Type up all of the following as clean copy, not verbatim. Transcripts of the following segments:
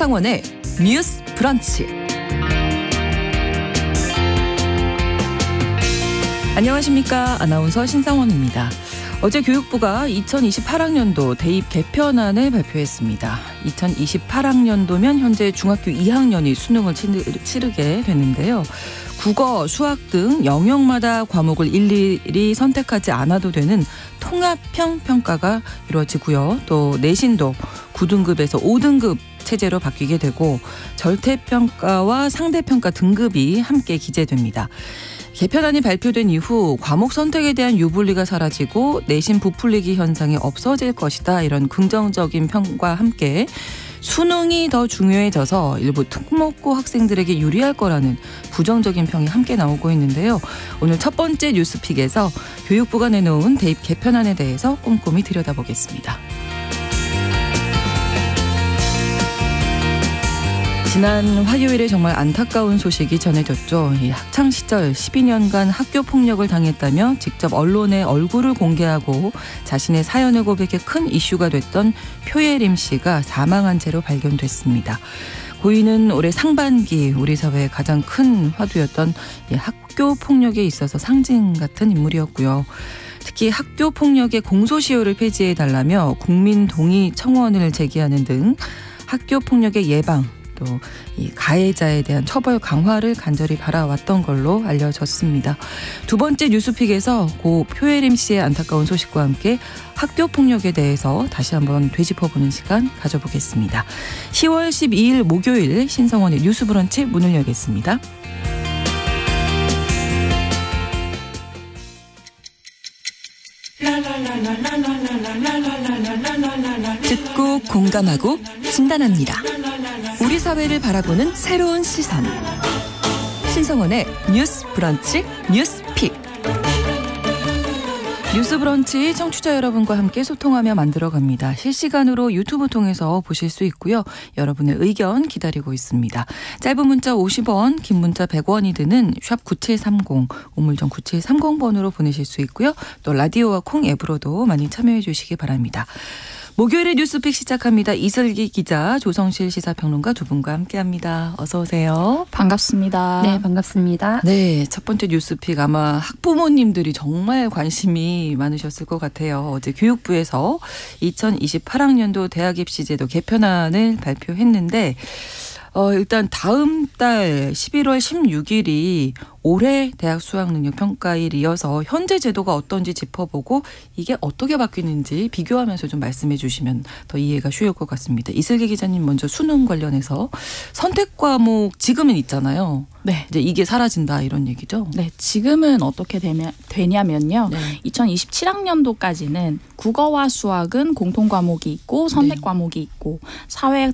신성원의 뉴스 브런치. 안녕하십니까. 아나운서 신성원입니다. 어제 교육부가 2028학년도 대입 개편안을 발표했습니다. 2028학년도면 현재 중학교 2학년이 수능을 치르게 되는데요. 국어, 수학 등 영역마다 과목을 일일이 선택하지 않아도 되는 통합형 평가가 이루어지고요. 또 내신도 9등급에서 5등급 체제로 바뀌게 되고 절대평가와 상대평가 등급이 함께 기재됩니다. 개편안이 발표된 이후 과목 선택에 대한 유불리가 사라지고 내신 부풀리기 현상이 없어질 것이다. 이런 긍정적인 평과 함께 수능이 더 중요해져서 일부 특목고 학생들에게 유리할 거라는 부정적인 평이 함께 나오고 있는데요. 오늘 첫 번째 뉴스픽에서 교육부가 내놓은 대입 개편안에 대해서 꼼꼼히 들여다보겠습니다. 지난 화요일에 정말 안타까운 소식이 전해졌죠. 이 학창시절 12년간 학교 폭력을 당했다며 직접 언론에 얼굴을 공개하고 자신의 사연을 고백해 큰 이슈가 됐던 표예림 씨가 사망한 채로 발견됐습니다. 고인은 올해 상반기 우리 사회의 가장 큰 화두였던 학교 폭력에 있어서 상징 같은 인물이었고요. 특히 학교 폭력의 공소시효를 폐지해달라며 국민 동의 청원을 제기하는 등 학교 폭력의 예방, 또 이 가해자에 대한 처벌 강화를 간절히 바라왔던 걸로 알려졌습니다. 두 번째 뉴스픽에서 고 표예림 씨의 안타까운 소식과 함께 학교 폭력에 대해서 다시 한번 되짚어보는 시간 가져보겠습니다. 10월 12일 목요일 신성원의 뉴스 브런치 문을 열겠습니다. 듣고 공감하고 진단합니다. 우리 사회를 바라보는 새로운 시선. 신성원의 뉴스 브런치 뉴스픽. 뉴스 브런치 청취자 여러분과 함께 소통하며 만들어갑니다. 실시간으로 유튜브 통해서 보실 수 있고요. 여러분의 의견 기다리고 있습니다. 짧은 문자 50원, 긴 문자 100원이 드는 샵 9730, 우물정 9730번으로 보내실 수 있고요. 또 라디오와 콩 앱으로도 많이 참여해 주시기 바랍니다. 목요일의 뉴스픽 시작합니다. 이슬기 기자, 조성실 시사평론가 두 분과 함께합니다. 어서 오세요. 반갑습니다. 네, 반갑습니다. 네, 첫 번째 뉴스픽 아마 학부모님들이 정말 관심이 많으셨을 것 같아요. 어제 교육부에서 2028학년도 대학 입시제도 개편안을 발표했는데 일단 다음 달 11월 16일이 올해 대학 수학능력 평가일이어서 현재 제도가 어떤지 짚어보고 이게 어떻게 바뀌는지 비교하면서 좀 말씀해 주시면 더 이해가 쉬울 것 같습니다. 이슬기 기자님 먼저 수능 관련해서 선택 과목 지금은 있잖아요. 네. 이제 이게 사라진다 이런 얘기죠. 네, 지금은 어떻게 되냐면요. 네. 2027학년도까지는 국어와 수학은 공통 과목이 있고 선택 과목이 있고 사회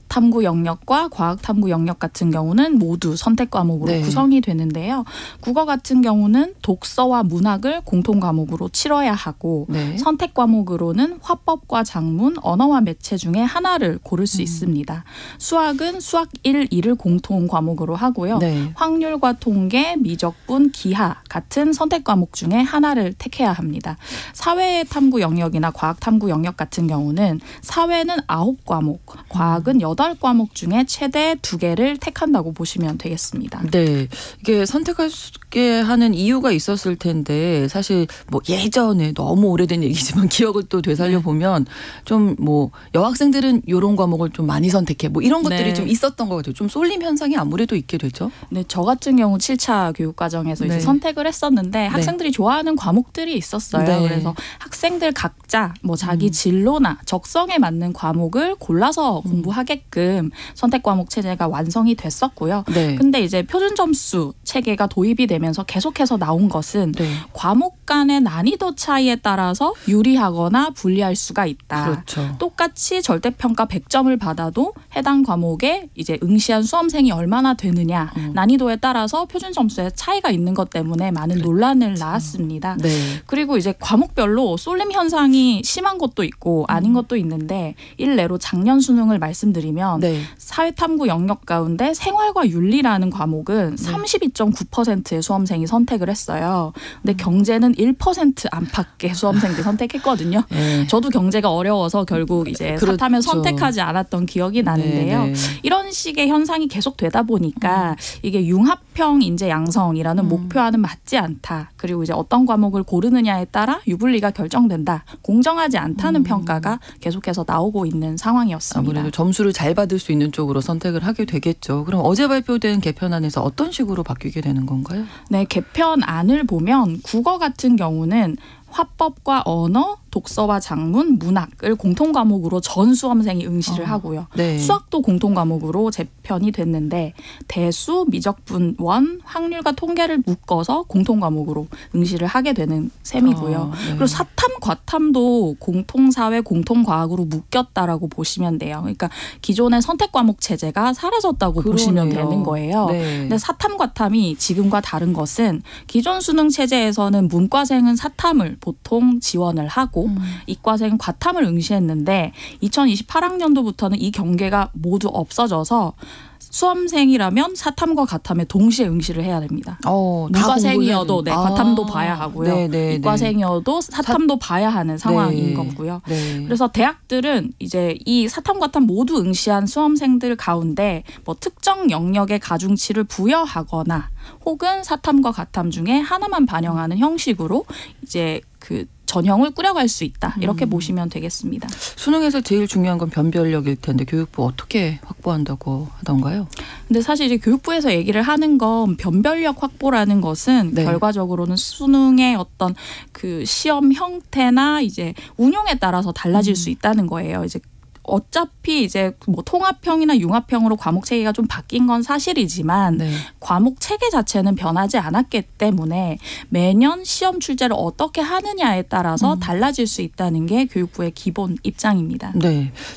탐구 영역과 과학 탐구 영역 같은 경우는 모두 선택 과목으로 구성이 되는데요. 국어 같은 경우는 독서와 문학을 공통 과목으로 치러야 하고 선택 과목으로는 화법과 작문, 언어와 매체 중에 하나를 고를 수 있습니다. 수학은 수학 1, 2를 공통 과목으로 하고요. 확률과 통계, 미적분, 기하 같은 선택 과목 중에 하나를 택해야 합니다. 사회 탐구 영역이나 과학 탐구 영역 같은 경우는 사회는 9과목, 과학은 8과목 중에 최대 2개를 택한다고 보시면 되겠습니다. 네, 이게 선택하게 하는 이유가 있었을 텐데 사실 뭐 예전에 너무 오래된 얘기지만 기억을 또 되살려 보면 좀 뭐 여학생들은 이런 과목을 좀 많이 선택해 뭐 이런 것들이 좀 있었던 것 같아요. 좀 쏠림 현상이 아무래도 있게 되죠. 네, 저 같은 경우 7차 교육 과정에서 이제 선택을 했었는데 학생들이 좋아하는 과목들이 있었어요. 그래서 학생들 각자 뭐 자기 진로나 적성에 맞는 과목을 골라서 공부하게끔 선택 과목 체제가 완성이 됐었고요. 근데 이제 표준 점수 체계가 도입이 되면서 계속해서 나온 것은 과목 간의 난이도 차이에 따라서 유리하거나 불리할 수가 있다. 그렇죠. 똑같이 절대평가 100점을 받아도 해당 과목에 이제 응시한 수험생이 얼마나 되느냐 난이도에 따라서 표준 점수에 차이가 있는 것 때문에 많은 논란을 낳았습니다. 그리고 이제 과목별로 쏠림 현상이 심한 것도 있고 아닌 것도 있는데 일례로 작년 수능을 말씀드리면 보면 사회탐구 영역 가운데 생활과 윤리라는 과목은 32.9%의 수험생이 선택을 했어요. 근데 경제는 1% 안팎의 수험생들이 선택했거든요. 저도 경제가 어려워서 결국 이제 사탐을 선택하지 않았던 기억이 나는데요. 이런 식의 현상이 계속 되다 보니까 이게 융합형 인재 양성이라는 목표와는 맞지 않다. 그리고 이제 어떤 과목을 고르느냐에 따라 유불리가 결정된다. 공정하지 않다는 평가가 계속해서 나오고 있는 상황이었습니다. 아무래도 점수를 잘 받을 수 있는 쪽으로 선택을 하게 되겠죠. 그럼 어제 발표된 개편안에서 어떤 식으로 바뀌게 되는 건가요? 네, 개편안을 보면 국어 같은 경우는 화법과 언어, 독서와 작문, 문학을 공통과목으로 전 수험생이 응시를 하고요. 수학도 공통과목으로 재편이 됐는데 대수, 미적분, 원, 확률과 통계를 묶어서 공통과목으로 응시를 하게 되는 셈이고요. 그리고 사탐, 과탐도 공통사회, 공통과학으로 묶였다라고 보시면 돼요. 그러니까 기존의 선택과목 체제가 사라졌다고 보시면 되는 거예요. 근데 사탐, 과탐이 지금과 다른 것은 기존 수능 체제에서는 문과생은 사탐을 보통 지원을 하고 이과생은 과탐을 응시했는데 2028학년도부터는 이 경계가 모두 없어져서 수험생이라면 사탐과 과탐에 동시에 응시를 해야 됩니다. 문과생이어도 과탐도 봐야 하고요. 이과생이어도 사탐도 봐야 하는 상황인 거고요. 그래서 대학들은 이제 이 사탐, 과탐 모두 응시한 수험생들 가운데 뭐 특정 영역의 가중치를 부여하거나 혹은 사탐과 과탐 중에 하나만 반영하는 형식으로 이제 그 전형을 꾸려갈 수 있다. 이렇게 보시면 되겠습니다. 수능에서 제일 중요한 건 변별력일 텐데 교육부 어떻게 확보한다고 하던가요? 근데 사실 이제 교육부에서 얘기를 하는 건 변별력 확보라는 것은 결과적으로는 수능의 어떤 그 시험 형태나 이제 운용에 따라서 달라질 수 있다는 거예요. 이제 어차피 이제 뭐 통합형이나 융합형으로 과목 체계가 좀 바뀐 건 사실이지만 과목 체계 자체는 변하지 않았기 때문에 매년 시험 출제를 어떻게 하느냐에 따라서 달라질 수 있다는 게 교육부의 기본 입장입니다.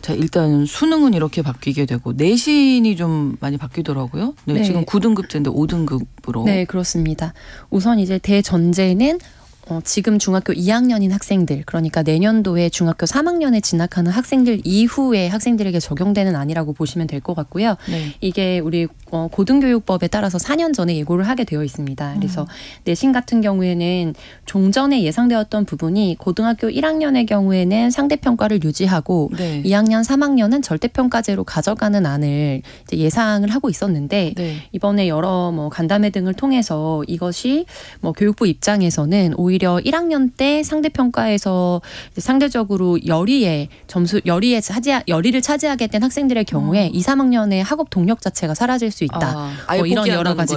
자, 일단 수능은 이렇게 바뀌게 되고 내신이 좀 많이 바뀌더라고요. 지금 9등급제인데 5등급으로. 네, 그렇습니다. 우선 이제 대전제는 지금 중학교 2학년인 학생들, 그러니까 내년도에 중학교 3학년에 진학하는 학생들 이후에 학생들에게 적용되는 안이라고 보시면 될 것 같고요. 이게 우리 고등교육법에 따라서 4년 전에 예고를 하게 되어 있습니다. 그래서 내신 같은 경우에는 종전에 예상되었던 부분이 고등학교 1학년의 경우에는 상대평가를 유지하고 2학년, 3학년은 절대평가제로 가져가는 안을 이제 예상을 하고 있었는데 이번에 여러 뭐 간담회 등을 통해서 이것이 뭐 교육부 입장에서는 오히려 1학년 때 상대평가에서 상대적으로 열의를 차지하게 된 학생들의 경우에 2, 3학년의 학업 동력 자체가 사라질 수 있다. 뭐 이런 여러 가지.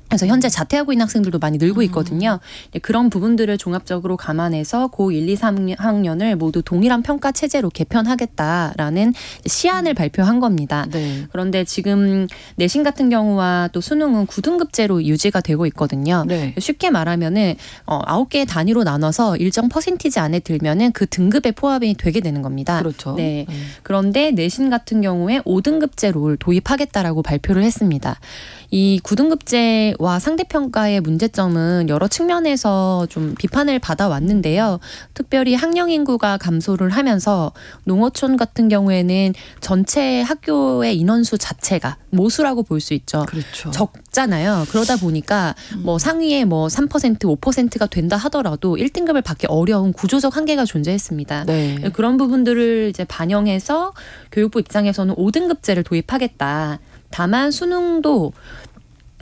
그래서 현재 자퇴하고 있는 학생들도 많이 늘고 있거든요. 그런 부분들을 종합적으로 감안해서 고 1, 2, 3학년을 모두 동일한 평가 체제로 개편하겠다라는 시안을 발표한 겁니다. 그런데 지금 내신 같은 경우와 또 수능은 9등급제로 유지가 되고 있거든요. 쉽게 말하면은 9개의 단위로 나눠서 일정 퍼센티지 안에 들면은 그 등급에 포함이 되게 되는 겁니다. 그런데 내신 같은 경우에 5등급제를 도입하겠다라고 발표를 했습니다. 이 9등급제와 상대평가의 문제점은 여러 측면에서 좀 비판을 받아왔는데요. 특별히 학령 인구가 감소를 하면서 농어촌 같은 경우에는 전체 학교의 인원수 자체가 모수라고 볼 수 있죠. 적잖아요. 그러다 보니까 뭐 상위에 뭐 3%, 5%가 된다 하더라도 1등급을 받기 어려운 구조적 한계가 존재했습니다. 그런 부분들을 이제 반영해서 교육부 입장에서는 5등급제를 도입하겠다. 다만 수능도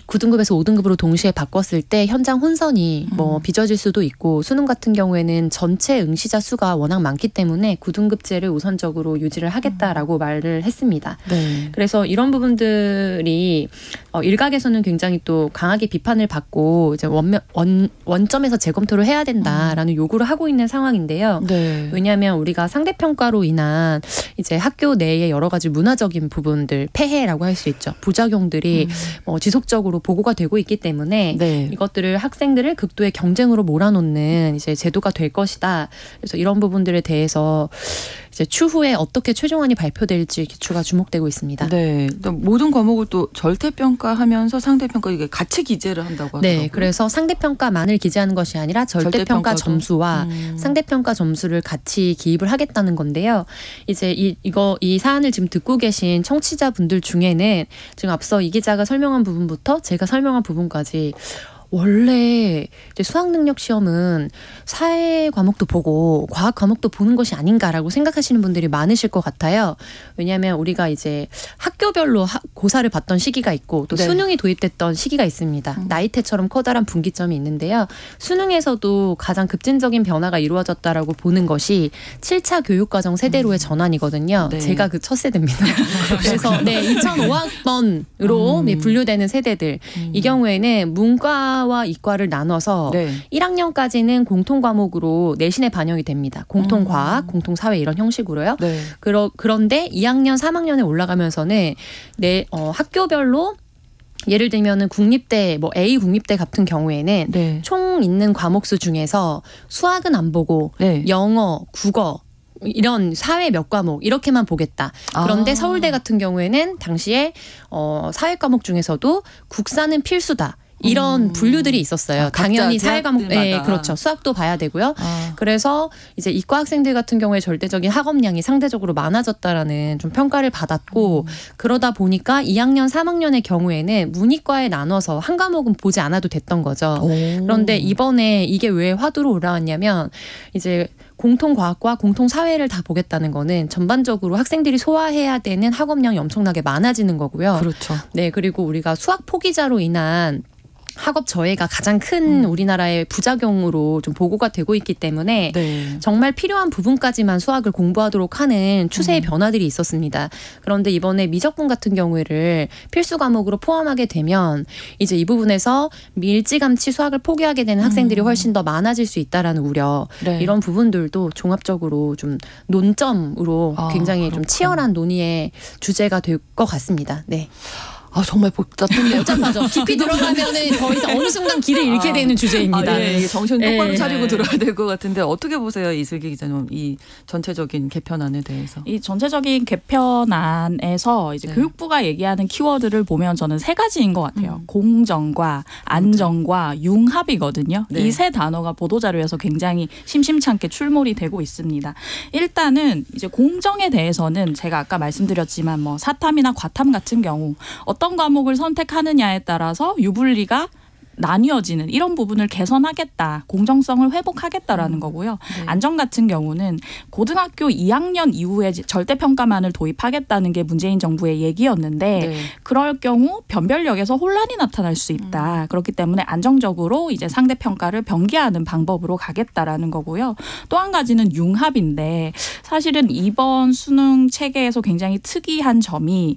9등급에서 5등급으로 동시에 바꿨을 때 현장 혼선이 뭐 빚어질 수도 있고 수능 같은 경우에는 전체 응시자 수가 워낙 많기 때문에 9등급제를 우선적으로 유지를 하겠다라고 말을 했습니다. 그래서 이런 부분들이 일각에서는 굉장히 또 강하게 비판을 받고 이제 원점에서 재검토를 해야 된다라는 요구를 하고 있는 상황인데요. 왜냐하면 우리가 상대평가로 인한 이제 학교 내의 여러 가지 문화적인 부분들, 폐해라고 할 수 있죠. 부작용들이 지속적으로 보고가 되고 있기 때문에 이것들을 학생들을 극도의 경쟁으로 몰아놓는 이제 제도가 될 것이다. 그래서 이런 부분들에 대해서 이제 추후에 어떻게 최종안이 발표될지 기추가 주목되고 있습니다. 네, 모든 과목을 또 절대평가하면서 상대평가 이게 같이 기재를 한다고 하더라고요. 네, 그래서 상대평가만을 기재하는 것이 아니라 절대평가 점수와 상대평가 점수를 같이 기입을 하겠다는 건데요. 이제 이 사안을 지금 듣고 계신 청취자분들 중에는 지금 앞서 이 기자가 설명한 부분부터 제가 설명한 부분까지 원래 이제 수학능력 시험은 사회 과목도 보고 과학 과목도 보는 것이 아닌가라고 생각하시는 분들이 많으실 것 같아요. 왜냐하면 우리가 이제 학교별로 고사를 봤던 시기가 있고 또 수능이 도입됐던 시기가 있습니다. 나이테처럼 커다란 분기점이 있는데요. 수능에서도 가장 급진적인 변화가 이루어졌다라고 보는 것이 7차 교육과정 세대로의 전환이거든요. 네. 제가 그 첫 세대입니다. 그래서 2005학번으로 분류되는 세대들 이 경우에는 문과 와 이과를 나눠서 1학년까지는 공통 과목으로 내신에 반영이 됩니다. 공통과학, 공통사회 이런 형식으로요. 네. 그런데 2학년, 3학년에 올라가면서는 학교별로 예를 들면은 국립대, A 국립대 같은 경우에는 총 있는 과목수 중에서 수학은 안 보고 영어, 국어 이런 사회 몇 과목 이렇게만 보겠다. 그런데 서울대 같은 경우에는 당시에 사회 과목 중에서도 국사는 필수다. 이런 분류들이 있었어요. 당연히 사회 과목, 네, 그렇죠. 수학도 봐야 되고요. 그래서 이제 이과 학생들 같은 경우에 절대적인 학업량이 상대적으로 많아졌다라는 좀 평가를 받았고 그러다 보니까 2학년, 3학년의 경우에는 문이과에 나눠서 한 과목은 보지 않아도 됐던 거죠. 그런데 이번에 이게 왜 화두로 올라왔냐면 이제 공통과학과 공통사회를 다 보겠다는 거는 전반적으로 학생들이 소화해야 되는 학업량이 엄청나게 많아지는 거고요. 그렇죠. 네, 그리고 우리가 수학 포기자로 인한 학업 저해가 가장 큰 우리나라의 부작용으로 좀 보고가 되고 있기 때문에 정말 필요한 부분까지만 수학을 공부하도록 하는 추세의 변화들이 있었습니다. 그런데 이번에 미적분 같은 경우를 필수 과목으로 포함하게 되면 이제 이 부분에서 일찌감치 수학을 포기하게 되는 학생들이 훨씬 더 많아질 수 있다라는 우려 이런 부분들도 종합적으로 좀 논점으로 굉장히 좀 치열한 논의의 주제가 될 것 같습니다. 네. 정말 복잡한데요. 복잡하죠. 깊이 들어가면은 더 이상 어느 순간 길을 잃게 되는 주제입니다. 정신 똑바로 차리고 들어야 될 것 같은데 어떻게 보세요, 이슬기 기자님, 이 전체적인 개편안에 대해서? 이 전체적인 개편안에서 이제 교육부가 얘기하는 키워드를 보면 저는 세 가지인 것 같아요. 공정과 안정과 융합이거든요. 이 세 단어가 보도자료에서 굉장히 심심찮게 출몰이 되고 있습니다. 일단은 이제 공정에 대해서는 제가 아까 말씀드렸지만 사탐이나 과탐 같은 경우 어떤 과목을 선택하느냐에 따라서 유불리가 나뉘어지는 이런 부분을 개선하겠다. 공정성을 회복하겠다라는 거고요. 안정 같은 경우는 고등학교 2학년 이후에 절대평가만을 도입하겠다는 게 문재인 정부의 얘기였는데 그럴 경우 변별력에서 혼란이 나타날 수 있다. 그렇기 때문에 안정적으로 이제 상대평가를 병기하는 방법으로 가겠다라는 거고요. 또 한 가지는 융합인데 사실은 이번 수능 체계에서 굉장히 특이한 점이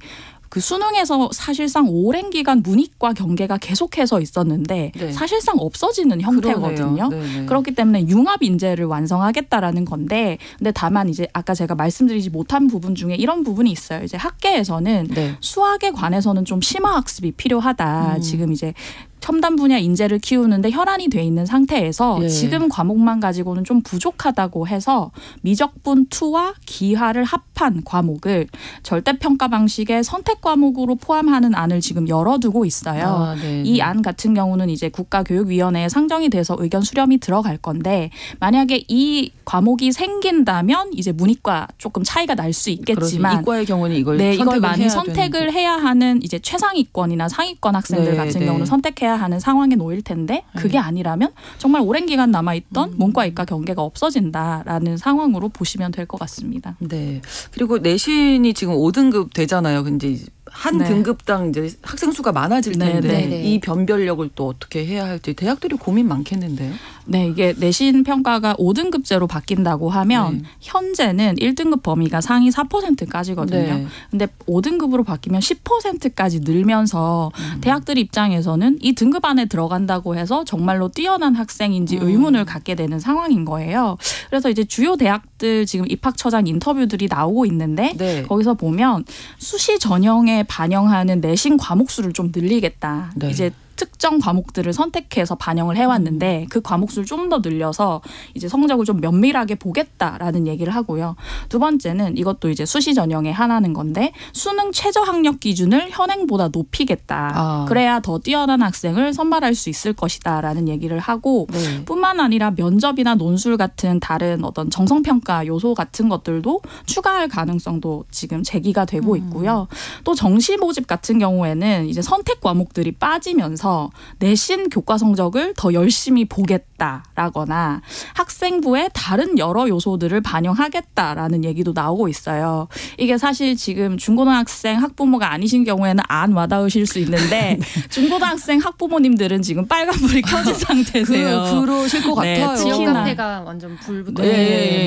그 수능에서 사실상 오랜 기간 문이과 경계가 계속해서 있었는데 사실상 없어지는 형태거든요. 그렇기 때문에 융합 인재를 완성하겠다라는 건데 근데 다만 이제 아까 제가 말씀드리지 못한 부분 중에 이런 부분이 있어요. 이제 학계에서는 수학에 관해서는 좀 심화 학습이 필요하다. 지금 이제 첨단 분야 인재를 키우는데 혈안이 돼 있는 상태에서 지금 과목만 가지고는 좀 부족하다고 해서 미적분 2와 기하를 합한 과목을 절대평가 방식의 선택 과목으로 포함하는 안을 지금 열어두고 있어요. 이 안 같은 경우는 이제 국가교육위원회에 상정이 돼서 의견 수렴이 들어갈 건데 만약에 이 과목이 생긴다면 이제 문이과 조금 차이가 날 수 있겠지만 이과의 경우는 이걸 많이 선택을 해야 하는 이제 최상위권이나 상위권 학생들 같은 경우는 선택해야 하는 상황에 놓일 텐데 그게 아니라면 정말 오랜 기간 남아있던 문과 이과 경계가 없어진다라는 상황으로 보시면 될 것 같습니다. 네. 그리고 내신이 지금 5등급 되잖아요. 근데 한 등급당 이제 학생 수가 많아질 텐데 이 변별력을 또 어떻게 해야 할지 대학들이 고민 많겠는데요. 네, 이게 내신 평가가 5등급제로 바뀐다고 하면 현재는 1등급 범위가 상위 4%까지거든요. 근데 5등급으로 바뀌면 10%까지 늘면서 대학들 입장에서는 이 등급 안에 들어간다고 해서 정말로 뛰어난 학생인지 의문을 갖게 되는 상황인 거예요. 그래서 이제 주요 대학들 지금 입학처장 인터뷰들이 나오고 있는데 거기서 보면 수시 전형에 반영하는 내신 과목 수를 좀 늘리겠다. 이제 특정 과목들을 선택해서 반영을 해왔는데 그 과목 수를 좀 더 늘려서 이제 성적을 좀 면밀하게 보겠다라는 얘기를 하고요. 두 번째는 이것도 이제 수시 전형의 하나는 건데 수능 최저 학력 기준을 현행보다 높이겠다. 그래야 더 뛰어난 학생을 선발할 수 있을 것이다라는 얘기를 하고 네. 뿐만 아니라 면접이나 논술 같은 다른 어떤 정성평가 요소 같은 것들도 추가할 가능성도 지금 제기가 되고 있고요. 또 정시 모집 같은 경우에는 이제 선택 과목들이 빠지면서 내신 교과 성적을 더 열심히 보겠다라거나 학생부의 다른 여러 요소들을 반영하겠다라는 얘기도 나오고 있어요. 이게 사실 지금 중고등학생 학부모가 아니신 경우에는 안 와닿으실 수 있는데 중고등학생 학부모님들은 지금 빨간불이 켜진 상태세요. 그러실 것 같아요. 지역 카페가 완전 불붙어.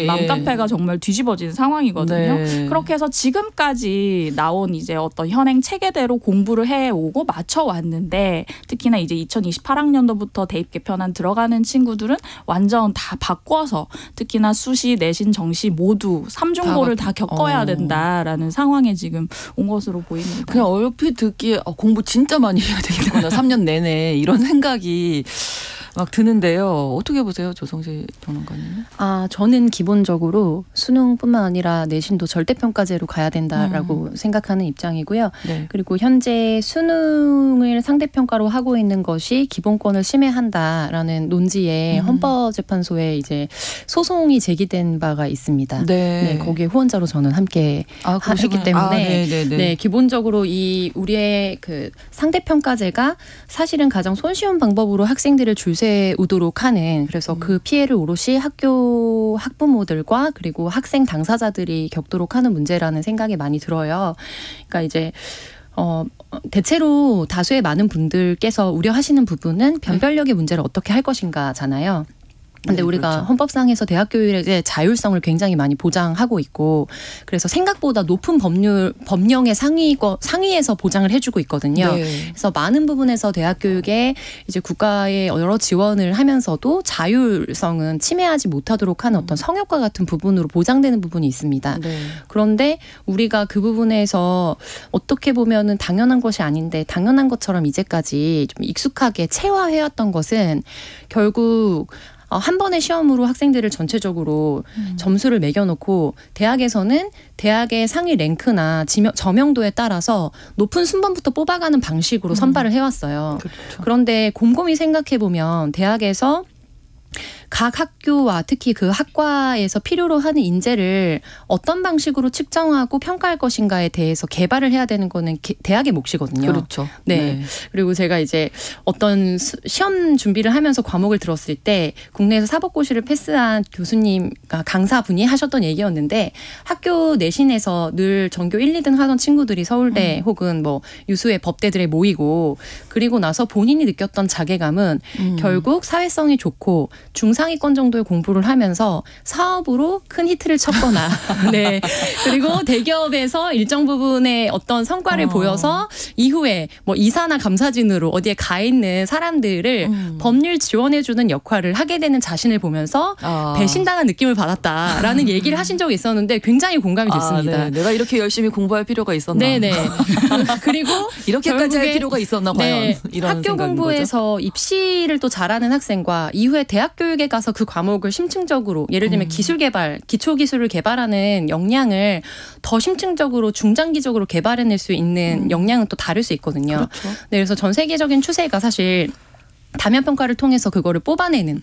맘카페가 정말 뒤집어진 상황이거든요. 네. 그렇게 해서 지금까지 나온 이제 어떤 현행 체계대로 공부를 해오고 맞춰왔는데 특히나 이제 2028학년도부터 대입 개편안 들어가는 친구들은 완전 다 바꿔서 특히나 수시, 내신, 정시 모두 3중고를 다 겪어야 된다라는 상황에 지금 온 것으로 보입니다. 그냥 얼핏 듣기에 공부 진짜 많이 해야 되겠구나. 3년 내내 이런 생각이 막 드는데요. 어떻게 보세요, 조성실 평론가님? 저는 기본적으로 수능뿐만 아니라 내신도 절대평가제로 가야 된다라고 생각하는 입장이고요. 네. 그리고 현재 수능을 상대평가로 하고 있는 것이 기본권을 침해한다라는 논지에 헌법재판소에 이제 소송이 제기된 바가 있습니다. 네. 거기에 후원자로 저는 함께 했기 때문에 네, 기본적으로 이 우리의 그 상대평가제가 사실은 가장 손쉬운 방법으로 학생들을 줄세우도록 하는 그래서 그 피해를 오롯이 학부모들과 그리고 학생 당사자들이 겪도록 하는 문제라는 생각이 많이 들어요. 그러니까 이제 대체로 다수의 많은 분들께서 우려하시는 부분은 변별력의 문제를 어떻게 할 것인가잖아요. 근데 우리가 그렇죠. 헌법상에서 대학 교육의 자율성을 굉장히 많이 보장하고 있고 그래서 생각보다 높은 법령의 상위에서 보장을 해주고 있거든요. 네. 그래서 많은 부분에서 대학 교육에 이제 국가의 여러 지원을 하면서도 자율성은 침해하지 못하도록 하는 어떤 성역과 같은 부분으로 보장되는 부분이 있습니다. 네. 그런데 우리가 그 부분에서 어떻게 보면은 당연한 것이 아닌데 당연한 것처럼 이제까지 좀 익숙하게 체화해왔던 것은 결국 한 번의 시험으로 학생들을 전체적으로 점수를 매겨놓고 대학에서는 대학의 상위 랭크나 저명도에 따라서 높은 순번부터 뽑아가는 방식으로 선발을 해왔어요. 그렇죠. 그런데 곰곰이 생각해보면 대학에서 각 학교와 특히 그 학과에서 필요로 하는 인재를 어떤 방식으로 측정하고 평가할 것인가에 대해서 개발을 해야 되는 거는 대학의 몫이거든요. 그렇죠. 네. 그리고 제가 이제 어떤 시험 준비를 하면서 과목을 들었을 때 국내에서 사법고시를 패스한 교수님, 강사분이 하셨던 얘기였는데 학교 내신에서 늘 전교 1, 2등 하던 친구들이 서울대 혹은 뭐 유수의 법대들에 모이고 그리고 나서 본인이 느꼈던 자괴감은 결국 사회성이 좋고 중상위권 정도의 공부를 하면서 사업으로 큰 히트를 쳤거나 네. 그리고 대기업에서 일정 부분의 어떤 성과를 보여서 이후에 뭐 이사나 감사진으로 어디에 가 있는 사람들을 법률 지원해주는 역할을 하게 되는 자신을 보면서 배신당한 느낌을 받았다라는 얘기를 하신 적이 있었는데 굉장히 공감이 됐습니다. 네. 내가 이렇게 열심히 공부할 필요가 있었나. 네네. 그리고 이렇게까지 할 필요가 있었나 과연. 이런 학교 공부에서 거죠? 입시를 또 잘하는 학생과 이후에 대학 교육에 가서 그 과목을 심층적으로 예를 들면 기술 개발, 기초 기술을 개발하는 역량을 더 심층적으로 중장기적으로 개발해낼 수 있는 역량은 또 다를 수 있거든요. 그렇죠. 네, 그래서 전 세계적인 추세가 사실 다면 평가를 통해서 그거를 뽑아내는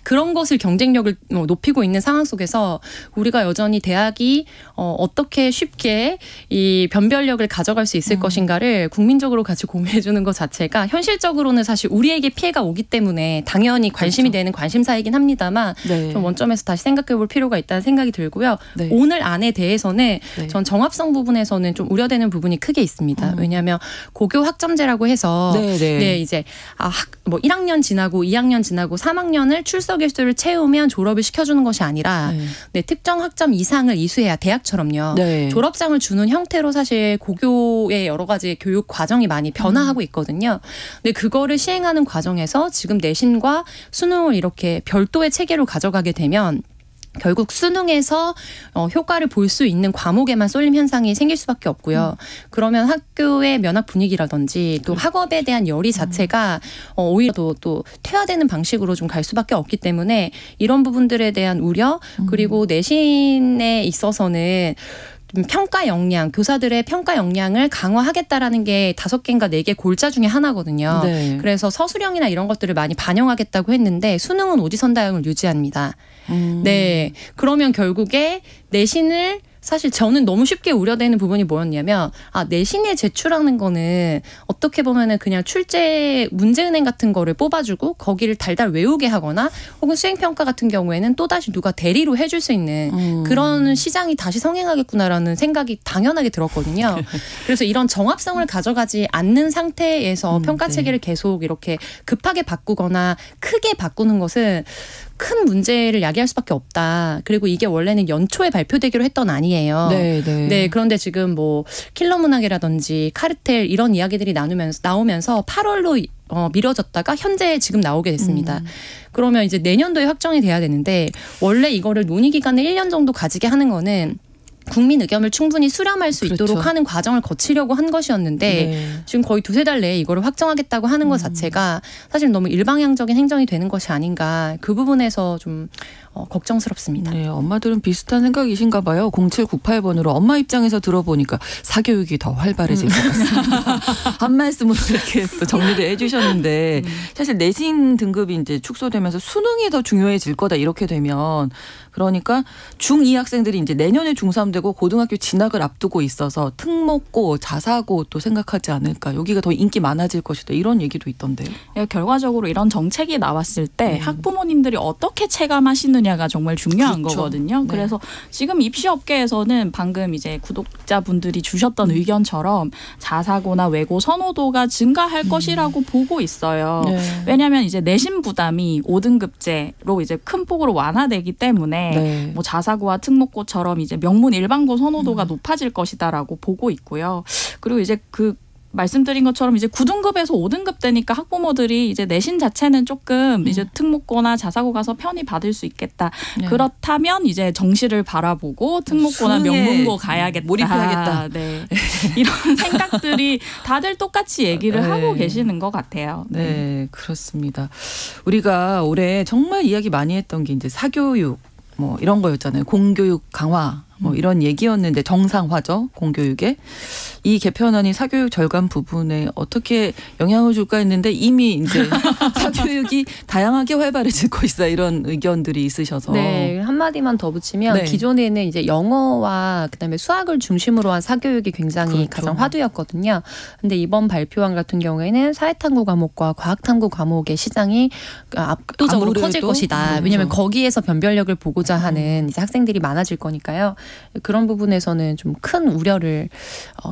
그런 것을 경쟁력을 높이고 있는 상황 속에서 우리가 여전히 대학이 어떻게 쉽게 이 변별력을 가져갈 수 있을 것인가를 국민적으로 같이 고민해 주는 것 자체가 현실적으로는 사실 우리에게 피해가 오기 때문에 당연히 관심이 되는 관심사이긴 합니다만 좀 원점에서 다시 생각해 볼 필요가 있다는 생각이 들고요. 오늘 안에 대해서는 전 정합성 부분에서는 좀 우려되는 부분이 크게 있습니다. 왜냐하면 고교 학점제라고 해서 이제 뭐 1학년 지나고 2학년 지나고 3학년을 출석 일수를 채우면 졸업을 시켜주는 것이 아니라 특정 학점 이상을 이수해야 대학처럼요. 졸업장을 주는 형태로 사실 고교의 여러 가지 교육 과정이 많이 변화하고 있거든요. 근데 그거를 시행하는 과정에서 지금 내신과 수능을 이렇게 별도의 체계로 가져가게 되면 결국 수능에서 효과를 볼 수 있는 과목에만 쏠림 현상이 생길 수밖에 없고요. 그러면 학교의 면학 분위기라든지 또 학업에 대한 열의 자체가 오히려 또 퇴화되는 방식으로 좀 갈 수밖에 없기 때문에 이런 부분들에 대한 우려 그리고 내신에 있어서는 평가 역량, 교사들의 평가 역량을 강화하겠다라는 게 5개인가 4개 골자 중에 하나거든요. 네. 그래서 서술형이나 이런 것들을 많이 반영하겠다고 했는데 수능은 오지선다형을 유지합니다. 네, 그러면 결국에 내신을 사실 저는 너무 쉽게 우려되는 부분이 뭐였냐면 내신에 제출하는 거는 어떻게 보면은 그냥 출제 문제은행 같은 거를 뽑아주고 거기를 달달 외우게 하거나 혹은 수행평가 같은 경우에는 또다시 누가 대리로 해줄 수 있는 그런 시장이 다시 성행하겠구나라는 생각이 당연하게 들었거든요. 그래서 이런 정합성을 가져가지 않는 상태에서 평가 체계를 계속 이렇게 급하게 바꾸거나 크게 바꾸는 것은 큰 문제를 야기할 수밖에 없다. 그리고 이게 원래는 연초에 발표되기로 했던 안이에요. 네, 그런데 지금 뭐 킬러 문학이라든지 카르텔 이런 이야기들이 나오면서 8월로 미뤄졌다가 현재 지금 나오게 됐습니다. 그러면 이제 내년도에 확정이 돼야 되는데 원래 이거를 논의 기간을 1년 정도 가지게 하는 거는 국민 의견을 충분히 수렴할 수 있도록 하는 과정을 거치려고 한 것이었는데 지금 거의 2-3달 내에 이거를 확정하겠다고 하는 것 자체가 사실 너무 일방향적인 행정이 되는 것이 아닌가 그 부분에서 좀 걱정스럽습니다. 네, 엄마들은 비슷한 생각이신가 봐요. 0798번으로 엄마 입장에서 들어보니까 사교육이 더 활발해질 것 같습니다. 한 말씀으로 이렇게 또 정리를 해주셨는데 사실 내신 등급이 이제 축소되면서 수능이 더 중요해질 거다 이렇게 되면 그러니까 중2 학생들이 이제 내년에 중3 되고 고등학교 진학을 앞두고 있어서 특목고, 자사고 또 생각하지 않을까. 여기가 더 인기 많아질 것이다. 이런 얘기도 있던데요. 예, 결과적으로 이런 정책이 나왔을 때 학부모님들이 어떻게 체감하시느냐가 정말 중요한 거거든요. 네. 그래서 지금 입시업계에서는 방금 이제 구독자분들이 주셨던 의견처럼 자사고나 외고 선호도가 증가할 것이라고 보고 있어요. 네. 왜냐하면 이제 내신 부담이 5등급제로 이제 큰 폭으로 완화되기 때문에 뭐 자사고와 특목고처럼 이제 명문 일반고 선호도가 높아질 것이다라고 보고 있고요. 그리고 이제 말씀드린 것처럼 이제 9등급에서 5등급 되니까 학부모들이 이제 내신 자체는 조금 이제 특목고나 자사고 가서 편히 받을 수 있겠다. 네. 그렇다면 이제 정시를 바라보고 특목고나 명문고 가야겠다. 몰입해야겠다. 네. 이런 생각들이 다들 똑같이 얘기를 하고 계시는 것 같아요. 네, 그렇습니다. 우리가 올해 정말 이야기 많이 했던 게 이제 사교육 뭐 이런 거였잖아요. 공교육 강화 뭐 이런 얘기였는데 정상화죠. 공교육에. 이 개편안이 사교육 절감 부분에 어떻게 영향을 줄까 했는데 이미 이제 사교육이 다양하게 활발해질 것이다 이런 의견들이 있으셔서. 네, 한마디만 더 붙이면 기존에는 이제 영어와 그다음에 수학을 중심으로 한 사교육이 굉장히 가장 화두였거든요. 근데 이번 발표안 같은 경우에는 사회탐구 과목과 과학탐구 과목의 시장이 압도적으로 커질 것이다. 왜냐하면 거기에서 변별력을 보고자 하는 이제 학생들이 많아질 거니까요. 그런 부분에서는 좀 큰 우려를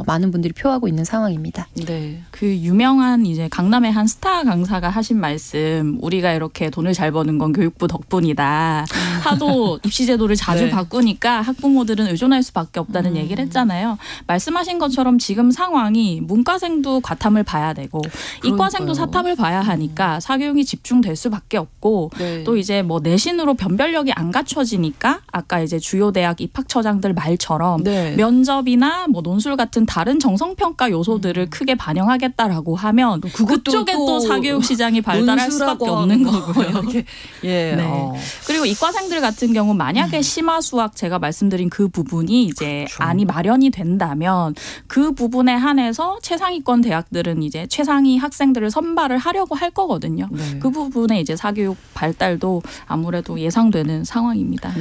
많은 분들이 표하고 있는 상황입니다. 네. 그 유명한 이제 강남의 한 스타 강사가 하신 말씀, 우리가 이렇게 돈을 잘 버는 건 교육부 덕분이다. 하도 입시 제도를 자주 바꾸니까 학부모들은 의존할 수밖에 없다는 얘기를 했잖아요. 말씀하신 것처럼 지금 상황이 문과생도 과탐을 봐야 되고 이과생도 사탐을 봐야 하니까 사교육이 집중될 수밖에 없고 또 이제 뭐 내신으로 변별력이 안 갖춰지니까 아까 이제 주요 대학 입학처장들 말처럼 면접이나 뭐 논술 같은 다른 정성평가 요소들을 크게 반영하겠다라고 하면 그쪽에 또 사교육 시장이 발달할 수밖에 없는 거고요. 그리고 이과생들 같은 경우 만약에 심화 수학 제가 말씀드린 그 부분이 이제 안이 마련이 된다면 그 부분에 한해서 최상위권 대학들은 이제 최상위 학생들을 선발을 하려고 할 거거든요. 그 부분에 이제 사교육 발달도 아무래도 예상되는 상황입니다.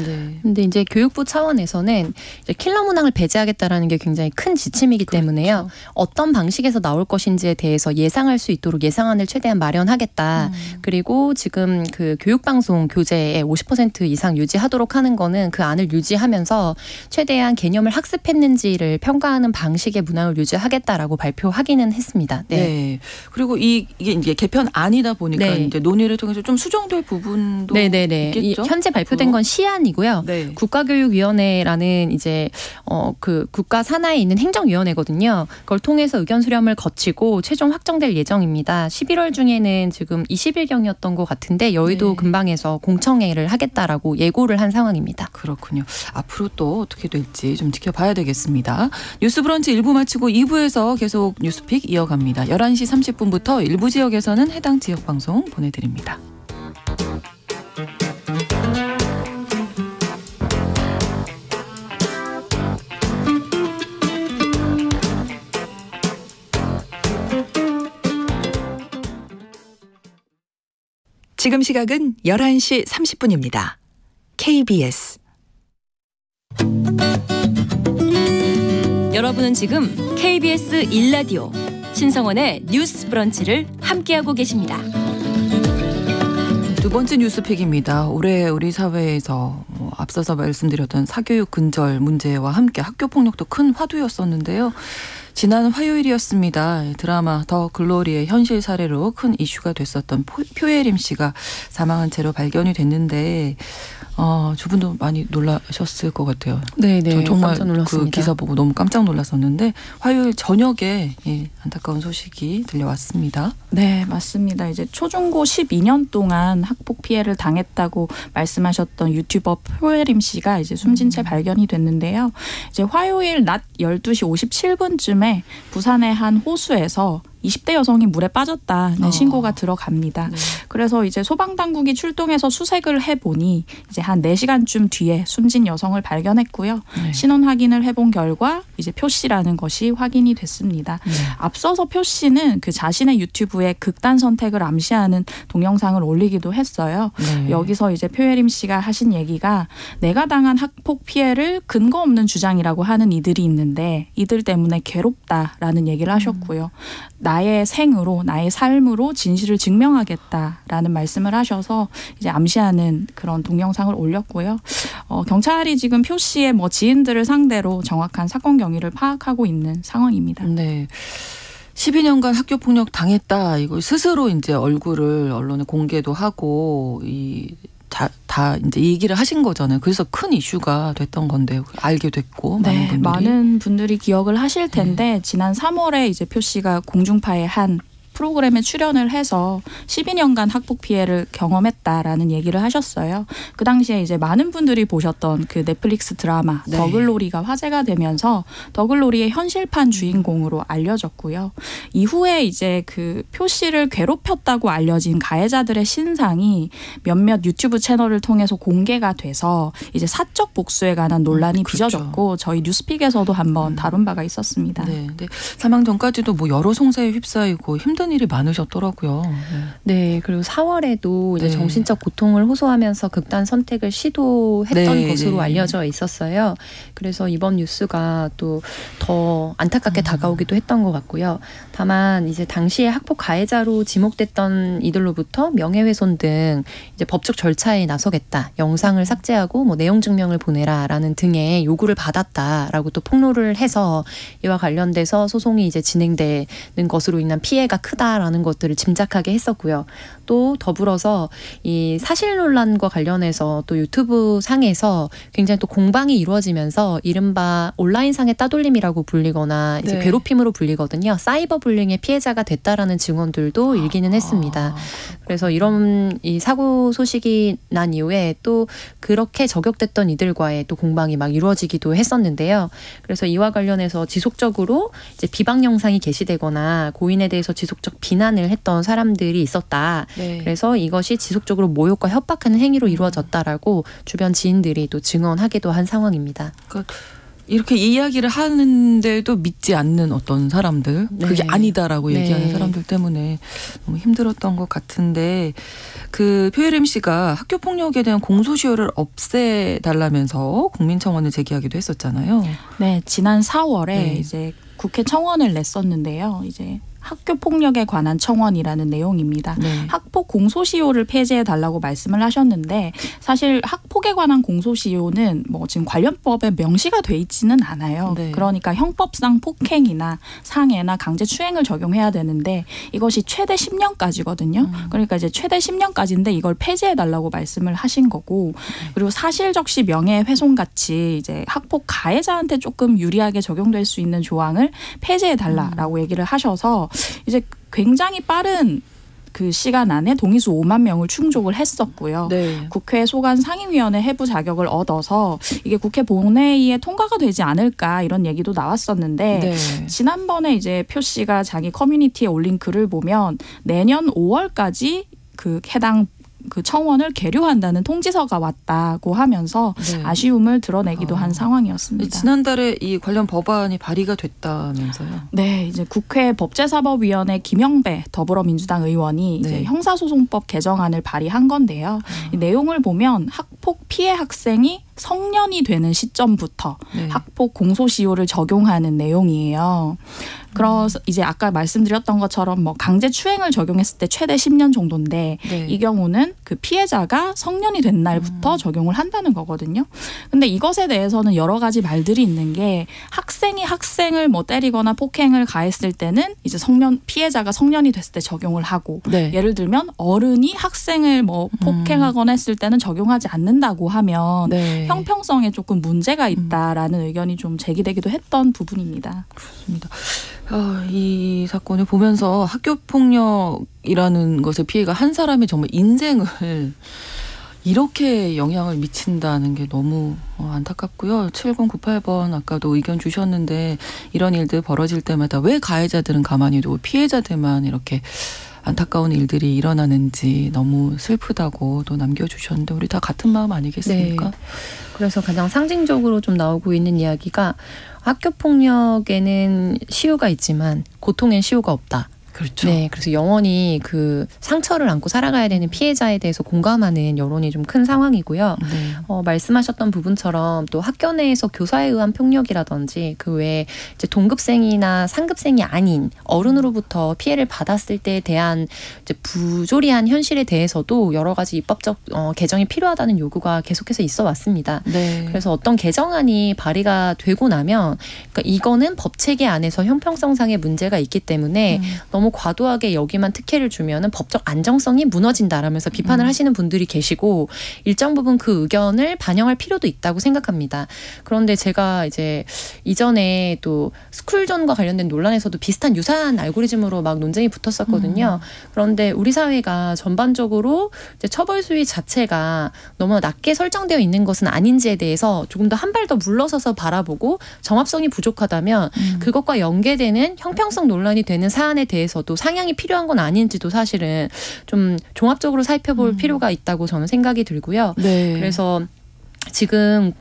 근데 이제 교육부 차원에서는 이제 킬러 문항을 배제하겠다라는 게 굉장히 큰 지침이기 때문에요. 어떤 방식에서 나올 것인지에 대해서 예상할 수 있도록 예상안을 최대한 마련하겠다. 그리고 지금 그 교육방송 교재의 50% 이상 유지하도록 하는 거는 그 안을 유지하면서 최대한 개념을 학습했는지를 평가하는 방식의 문항을 유지하겠다라고 발표하기는 했습니다. 그리고 이게 이제 개편안이다 보니까 이제 논의를 통해서 좀 수정될 부분도 있겠죠? 현재 발표된 건 시안이고요. 국가교육위원회라는 이제 그 국가 산하에 있는 행정위원회거든요. 그걸 통해서 의견 수렴을 거치고 최종 확정될 예정입니다. 11월 중에는 지금 20일경이었던 것 같은데 여의도 근방에서 공청회를 하게 하겠다라고 예고를 한 상황입니다. 그렇군요. 앞으로 또 어떻게 될지 좀 지켜봐야 되겠습니다. 뉴스 브런치 1부 마치고 2부에서 계속 뉴스픽 이어갑니다. 11시 30분부터 일부 지역에서는 해당 지역 방송 보내드립니다. 지금 시각은 11시 30분입니다. KBS 여러분은 지금 KBS 1라디오 신성원의 뉴스 브런치를 함께하고 계십니다. 두 번째 뉴스픽입니다. 올해 우리 사회에서 앞서서 말씀드렸던 사교육 근절 문제와 함께 학교폭력도 큰 화두였었는데요. 지난 화요일이었습니다. 드라마 더 글로리의 현실 사례로 큰 이슈가 됐었던 표예림 씨가 사망한 채로 발견이 됐는데 두 분도 많이 놀라셨을 것 같아요. 네네. 정말 그 기사 보고 너무 깜짝 놀랐었는데 화요일 저녁에 안타까운 소식이 들려왔습니다. 네, 맞습니다. 이제 초중고 12년 동안 학폭 피해를 당했다고 말씀하셨던 유튜버 표예림 씨가 이제 숨진 채 발견이 됐는데요. 이제 화요일 낮 12시 57분쯤에 부산의 한 호수에서 20대 여성이 물에 빠졌다는 신고가 들어갑니다. 네. 그래서 이제 소방당국이 출동해서 수색을 해보니 이제 한 4시간쯤 뒤에 숨진 여성을 발견했고요. 네. 신원 확인을 해본 결과 이제 표 씨라는 것이 확인이 됐습니다. 네. 앞서서 표 씨는 그 자신의 유튜브에 극단 선택을 암시하는 동영상을 올리기도 했어요. 네. 여기서 이제 표예림 씨가 하신 얘기가 내가 당한 학폭 피해를 근거 없는 주장이라고 하는 이들이 있는데 이들 때문에 괴롭다라는 얘기를 하셨고요. 나의 생으로 나의 삶으로 진실을 증명하겠다라는 말씀을 하셔서 이제 암시하는 그런 동영상을 올렸고요. 경찰이 지금 표 씨의 지인들을 상대로 정확한 사건 경위를 파악하고 있는 상황입니다. 네. 12년간 학교폭력 당했다. 이거 스스로 이제 얼굴을 언론에 공개도 하고 다 이제 얘기를 하신 거잖아요. 그래서 큰 이슈가 됐던 건데요. 알게 됐고 네, 많은 분들이 기억을 하실 텐데 지난 3월에 이제 표 씨가 공중파의 한 프로그램에 출연을 해서 12년간 학폭 피해를 경험했다라는 얘기를 하셨어요. 그 당시에 이제 많은 분들이 보셨던 그 넷플릭스 드라마 네. 더글로리가 화제가 되면서 더글로리의 현실판 주인공으로 알려졌고요. 이후에 이제 그 표 씨를 괴롭혔다고 알려진 가해자들의 신상이 몇몇 유튜브 채널을 통해서 공개가 돼서 이제 사적 복수에 관한 논란이 그렇죠. 빚어졌고 저희 뉴스픽에서도 한번 다룬 바가 있었습니다. 네, 근데 사망 전까지도 여러 송사에 휩싸이고 힘든 일이 많으셨더라고요. 네, 그리고 4월에도 이제 정신적 고통을 호소하면서 극단 선택을 시도했던 것으로 알려져 있었어요. 그래서 이번 뉴스가 또 더 안타깝게 다가오기도 했던 것 같고요. 다만 이제 당시에 학폭 가해자로 지목됐던 이들로부터 명예훼손 등 이제 법적 절차에 나서겠다, 영상을 삭제하고 내용 증명을 보내라라는 등의 요구를 받았다라고 또 폭로를 해서 이와 관련돼서 소송이 이제 진행되는 것으로 인한 피해가 크다라는 것들을 짐작하게 했었고요. 또 더불어서 이 사실 논란과 관련해서 또 유튜브 상에서 굉장히 또 공방이 이루어지면서 이른바 온라인상의 따돌림이라고 불리거나 이제 괴롭힘으로 불리거든요. 사이버 불링의 피해자가 됐다라는 증언들도 일기는 했습니다. 그래서 이런 이 사고 소식이 난 이후에 또 그렇게 저격됐던 이들과의 또 공방이 막 이루어지기도 했었는데요. 그래서 이와 관련해서 지속적으로 이제 비방 영상이 게시되거나 고인에 대해서 지속적 비난을 했던 사람들이 있었다. 네. 그래서 이것이 지속적으로 모욕과 협박하는 행위로 이루어졌다라고 주변 지인들이 또 증언하기도 한 상황입니다. 그러니까 이렇게 이야기를 하는데도 믿지 않는 어떤 사람들, 그게 아니다라고 얘기하는 사람들 때문에 너무 힘들었던 것 같은데 그 표예림 씨가 학교 폭력에 대한 공소시효를 없애달라면서 국민청원을 제기하기도 했었잖아요. 네, 지난 4월에 이제 국회 청원을 냈었는데요. 이제 학교 폭력에 관한 청원이라는 내용입니다. 네. 학폭 공소시효를 폐지해달라고 말씀을 하셨는데 사실 학폭에 관한 공소시효는 지금 관련법에 명시가 돼 있지는 않아요. 네. 그러니까 형법상 폭행이나 상해나 강제추행을 적용해야 되는데 이것이 최대 10년까지거든요. 그러니까 이제 최대 10년까지인데 이걸 폐지해달라고 말씀을 하신 거고 그리고 사실적시 명예훼손같이 이제 학폭 가해자한테 조금 유리하게 적용될 수 있는 조항을 폐지해달라라고 얘기를 하셔서 이제 굉장히 빠른 그 시간 안에 동의수 5만 명을 충족을 했었고요. 네. 국회 소관 상임위원회 해부 자격을 얻어서 이게 국회 본회의에 통과가 되지 않을까 이런 얘기도 나왔었는데 네. 지난번에 이제 표 씨가 자기 커뮤니티에 올린 글을 보면 내년 5월까지 그 해당 그 청원을 계류한다는 통지서가 왔다고 하면서 네. 아쉬움을 드러내기도 한 상황이었습니다. 지난달에 이 관련 법안이 발의가 됐다면서요? 네, 이제 국회 법제사법위원회 김영배 더불어민주당 의원이 이제 네. 형사소송법 개정안을 발의한 건데요. 이 내용을 보면 학폭 피해 학생이 성년이 되는 시점부터 네. 학폭 공소시효를 적용하는 내용이에요. 그래서 이제 아까 말씀드렸던 것처럼 뭐 강제 추행을 적용했을 때 최대 10년 정도인데 네. 이 경우는 그 피해자가 성년이 된 날부터 적용을 한다는 거거든요. 근데 이것에 대해서는 여러 가지 말들이 있는 게 학생이 학생을 뭐 때리거나 폭행을 가했을 때는 이제 피해자가 성년이 됐을 때 적용을 하고 네. 예를 들면 어른이 학생을 뭐 폭행하거나 했을 때는 적용하지 않는다고 하면 네. 형평성에 조금 문제가 있다라는 의견이 좀 제기되기도 했던 부분입니다. 그렇습니다. 이 사건을 보면서 학교 폭력이라는 것의 피해가 한 사람의 정말 인생을 이렇게 영향을 미친다는 게 너무 안타깝고요. 7098번 아까도 의견 주셨는데 이런 일들 벌어질 때마다 왜 가해자들은 가만히 두고 피해자들만 이렇게 안타까운 일들이 일어나는지 너무 슬프다고 또 남겨주셨는데 우리 다 같은 마음 아니겠습니까? 네. 그래서 가장 상징적으로 좀 나오고 있는 이야기가 학교 폭력에는 시효가 있지만 고통엔 시효가 없다. 그렇죠. 네, 그래서 영원히 그 상처를 안고 살아가야 되는 피해자에 대해서 공감하는 여론이 좀 큰 상황이고요. 네. 말씀하셨던 부분처럼 또 학교 내에서 교사에 의한 폭력이라든지 그 외에 이제 동급생이나 상급생이 아닌 어른으로부터 피해를 받았을 때에 대한 이제 부조리한 현실에 대해서도 여러 가지 입법적 개정이 필요하다는 요구가 계속해서 있어 왔습니다. 네. 그래서 어떤 개정안이 발의가 되고 나면 그러니까 이거는 법 체계 안에서 형평성상의 문제가 있기 때문에 너무 과도하게 여기만 특혜를 주면은 법적 안정성이 무너진다라면서 비판을 하시는 분들이 계시고 일정 부분 그 의견을 반영할 필요도 있다고 생각합니다. 그런데 제가 이제 이전에 또 스쿨존과 관련된 논란에서도 비슷한 유사한 알고리즘으로 막 논쟁이 붙었었거든요. 그런데 우리 사회가 전반적으로 이제 처벌 수위 자체가 너무 낮게 설정되어 있는 것은 아닌지에 대해서 조금 더 한 발 더 물러서서 바라보고 정합성이 부족하다면 그것과 연계되는 형평성 논란이 되는 사안에 대해서도 상향이 필요한 건 아닌지도 사실은 좀 종합적으로 살펴볼 필요가 있다고 저는 생각이 들고요. 네. 그래서 지금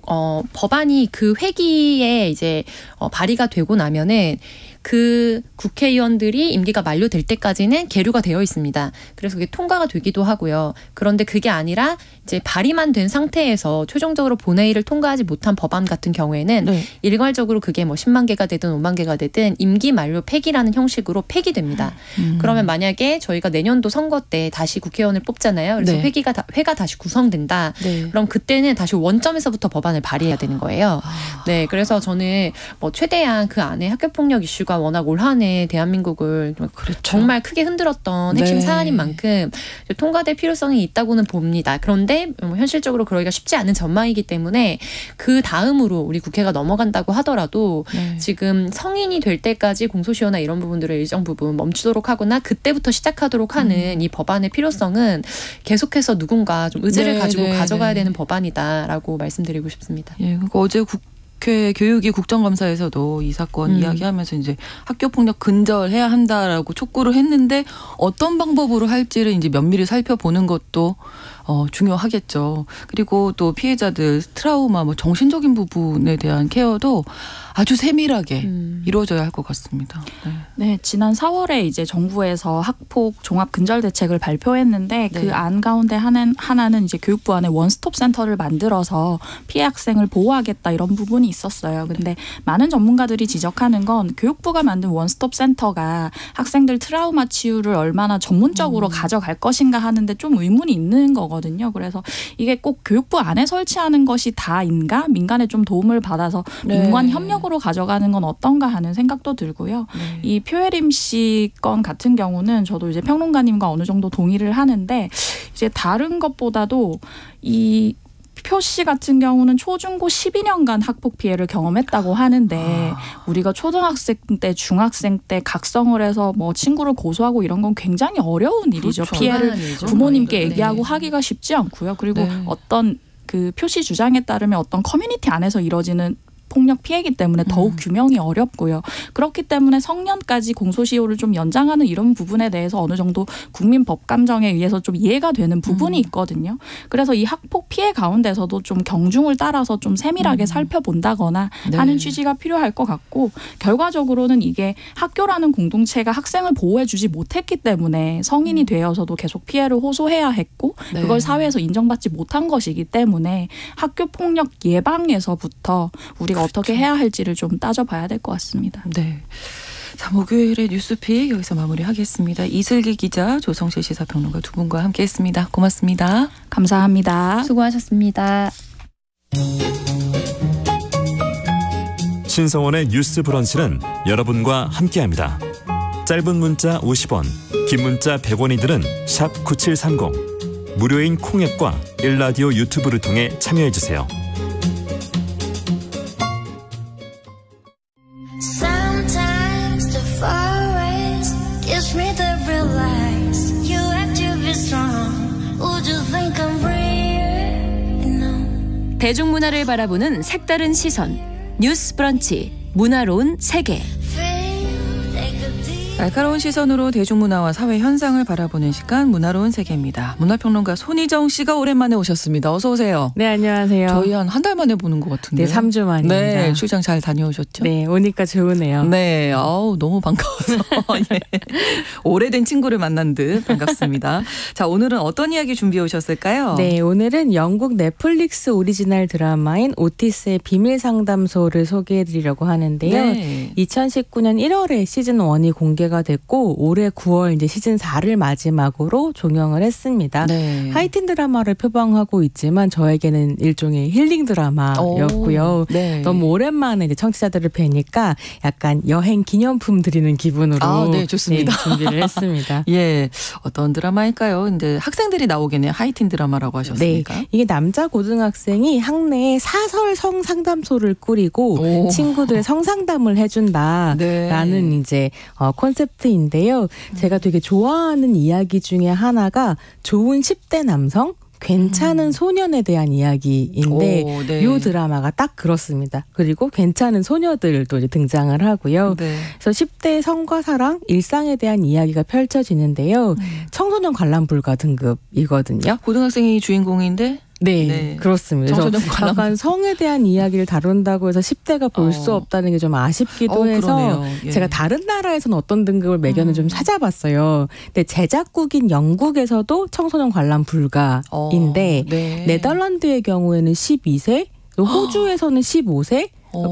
법안이 그 회기에 이제 발의가 되고 나면은 그 국회의원들이 임기가 만료될 때까지는 계류가 되어 있습니다. 그래서 그게 통과가 되기도 하고요. 그런데 그게 아니라 이제 발의만 된 상태에서 최종적으로 본회의를 통과하지 못한 법안 같은 경우에는 네. 일괄적으로 그게 뭐 10만 개가 되든 5만 개가 되든 임기 만료 폐기라는 형식으로 폐기됩니다. 그러면 만약에 저희가 내년도 선거 때 다시 국회의원을 뽑잖아요. 그래서 네. 회가 다시 구성된다. 네. 그럼 그때는 다시 원점에서부터 법안을 발의해야 되는 거예요. 네, 그래서 저는 뭐 최대한 그 안에 학교폭력 이슈가 워낙 올 한 해 대한민국을 그렇죠. 정말 크게 흔들었던 핵심 네. 사안인 만큼 통과될 필요성이 있다고는 봅니다. 그런데 현실적으로 그러기가 쉽지 않은 전망이기 때문에 그 다음으로 우리 국회가 넘어간다고 하더라도 네. 지금 성인이 될 때까지 공소시효나 이런 부분들을 일정 부분 멈추도록 하거나 그때부터 시작하도록 하는 이 법안의 필요성은 계속해서 누군가 좀 의지를 네, 가지고 네, 가져가야 네. 되는 법안이다라고 말씀드리고 싶습니다. 예, 그러니까 어제 국회 교육위 국정감사에서도 이 사건 이야기하면서 이제 학교 폭력 근절해야 한다라고 촉구를 했는데 어떤 방법으로 할지를 이제 면밀히 살펴보는 것도 중요하겠죠. 그리고 또 피해자들 트라우마, 뭐 정신적인 부분에 대한 케어도 아주 세밀하게 이루어져야 할 것 같습니다. 네. 네, 지난 4월에 이제 정부에서 학폭 종합 근절 대책을 발표했는데 네. 그 안 가운데 하나는 이제 교육부 안에 원스톱 센터를 만들어서 피해 학생을 보호하겠다 이런 부분이 있었어요. 근데 많은 전문가들이 지적하는 건 교육부가 만든 원스톱 센터가 학생들 트라우마 치유를 얼마나 전문적으로 가져갈 것인가 하는데 좀 의문이 있는 거거든요. 그래서 이게 꼭 교육부 안에 설치하는 것이 다인가? 민간에 좀 도움을 받아서 네. 민관 협력으로 가져가는 건 어떤가 하는 생각도 들고요. 네. 이 표혜림 씨 건 같은 경우는 저도 이제 평론가님과 어느 정도 동의를 하는데 이제 다른 것보다도 이 표씨 같은 경우는 초중고 12년간 학폭 피해를 경험했다고 하는데 우리가 초등학생 때, 중학생 때 각성을 해서 뭐 친구를 고소하고 이런 건 굉장히 어려운 일이죠. 그렇죠. 피해를 부모님께 네. 얘기하고 하기가 쉽지 않고요. 그리고 어떤 그 표시 주장에 따르면 어떤 커뮤니티 안에서 이뤄지는 폭력 피해이기 때문에 더욱 규명이 어렵고요. 그렇기 때문에 성년까지 공소시효를 좀 연장하는 이런 부분에 대해서 어느 정도 국민 법 감정에 의해서 좀 이해가 되는 부분이 있거든요. 그래서 이 학폭 피해 가운데서도 좀 경중을 따라서 좀 세밀하게 살펴본다거나 하는 취지가 필요할 것 같고 결과적으로는 이게 학교라는 공동체가 학생을 보호해주지 못했기 때문에 성인이 되어서도 계속 피해를 호소해야 했고 그걸 사회에서 인정받지 못한 것이기 때문에 학교 폭력 예방에서부터 우리가 어떻게 해야 할지를 좀 따져봐야 될 것 같습니다. 네. 자, 목요일의 뉴스픽 여기서 마무리하겠습니다. 이슬기 기자, 조성실 시사평론가 두 분과 함께했습니다. 고맙습니다. 감사합니다. 수고하셨습니다. 신성원의 뉴스 브런치는 여러분과 함께합니다. 짧은 문자 50원, 긴 문자 100원이들은 샵 9730, 무료인 콩앱과 일라디오 유튜브를 통해 참여해주세요. 대중문화를 바라보는 색다른 시선 뉴스 브런치 문화로운 세계. 날카로운 시선으로 대중문화와 사회 현상을 바라보는 시간 문화로운 세계입니다. 문화평론가 손희정 씨가 오랜만에 오셨습니다. 어서 오세요. 네, 안녕하세요. 저희 한 달 만에 보는 것 같은데. 네, 3주 만입니다. 네, 출장 잘 다녀오셨죠? 네, 오니까 좋으네요. 네, 너무 반가워서 예. 오래된 친구를 만난 듯 반갑습니다. 자, 오늘은 어떤 이야기 준비해 오셨을까요? 네, 오늘은 영국 넷플릭스 오리지널 드라마인 오티스의 비밀 상담소를 소개해드리려고 하는데요. 네. 2019년 1월에 시즌 1이 공개가 됐고 올해 9월 이제 시즌 4를 마지막으로 종영을 했습니다. 네. 하이틴 드라마를 표방하고 있지만 저에게는 일종의 힐링 드라마였고요. 네. 너무 오랜만에 이제 청취자들을 뵈니까 약간 여행 기념품 드리는 기분으로 네, 좋습니다. 네, 준비를 했습니다. 예, 어떤 드라마일까요? 근데 학생들이 나오겠네요. 하이틴 드라마라고 하셨으니까. 네, 이게 남자 고등학생이 학내에 사설 성상담소를 꾸리고 친구들의 성상담을 해준다라는 이제 콘셉트인데요. 제가 되게 좋아하는 이야기 중에 하나가 좋은 10대 남성, 괜찮은 소년에 대한 이야기인데 네. 이 드라마가 딱 그렇습니다. 그리고 괜찮은 소녀들도 이제 등장을 하고요. 네. 그래서 10대의 성과 사랑, 일상에 대한 이야기가 펼쳐지는데요. 청소년 관람 불가 등급이거든요. 고등학생이 주인공인데 네, 그렇습니다. 그래서 약간 성에 대한 이야기를 다룬다고 해서 10대가 볼 수 없다는 게 좀 아쉽기도 해서 예. 제가 다른 나라에서는 어떤 등급을 매겼는지 좀 찾아봤어요. 근데 제작국인 영국에서도 청소년 관람 불가인데 네. 네덜란드의 경우에는 12세, 호주에서는 15세,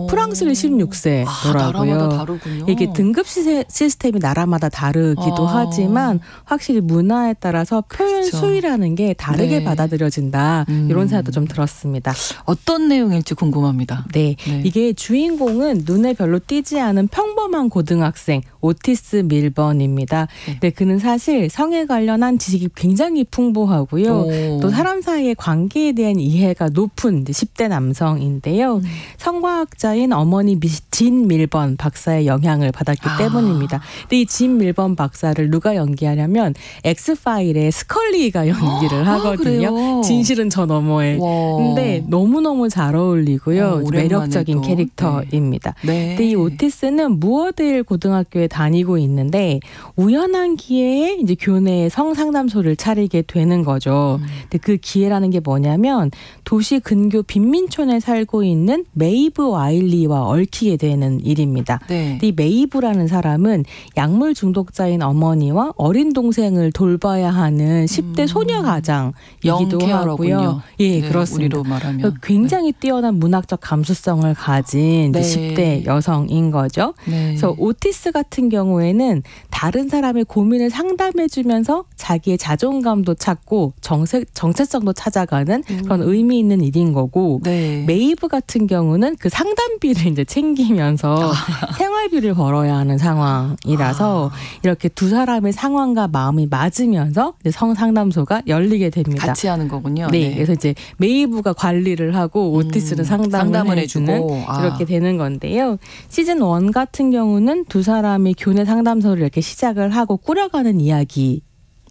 프랑스는 16세더라고요. 나라마다 다르군요. 이게 등급 시스템이 나라마다 다르기도 하지만 확실히 문화에 따라서 표현 그렇죠. 수위라는 게 다르게 받아들여진다. 이런 생각도 좀 들었습니다. 어떤 내용일지 궁금합니다. 네, 이게 주인공은 눈에 별로 띄지 않은 평범한 고등학생 오티스 밀번입니다. 근데 그는 사실 성에 관련한 지식이 굉장히 풍부하고요. 또 사람 사이의 관계에 대한 이해가 높은 10대 남성인데요. 성과학자인 어머니 진 밀번 박사의 영향을 받았기 때문입니다. 근데 이 진 밀번 박사를 누가 연기하냐면 엑스파일의 스컬리가 연기를 하거든요. 진실은 저 너머에. 근데 너무너무 잘 어울리고요. 매력적인 캐릭터입니다. 네. 근데 이 오티스는 무어데일 고등학교에 다니고 있는데 우연한 기회에 이제 교내에 성상담소를 차리게 되는 거죠. 근데 그 기회라는 게 뭐냐면 도시 근교 빈민촌에 살고 있는 메이브 와일리와 얽히게 되는 일입니다. 네. 근데 이 메이브라는 사람은 약물 중독자인 어머니와 어린 동생을 돌봐야 하는 10대 소녀 가장이기도 하고요. 예, 네, 그렇습니다. 우리로 말하면. 굉장히 뛰어난 문학적 감수성을 가진 네. 10대 여성인 거죠. 네. 그래서 오티스 같은 경우에는 다른 사람의 고민을 상담해주면서 자기의 자존감도 찾고 정체성도 찾아가는 그런 의미 있는 일인 거고 네. 메이브 같은 경우는 그 상담비를 이제 챙기면서 생활비를 벌어야 하는 상황이라서 이렇게 두 사람의 상황과 마음이 맞으면서 이제 성상담소가 열리게 됩니다. 같이 하는 거군요. 네, 그래서 이제 메이브가 관리를 하고 오티스는 상담을 해주는 이렇게 되는 건데요. 시즌 1 같은 경우는 두 사람이 교내 상담소를 이렇게 시작을 하고 꾸려가는 이야기.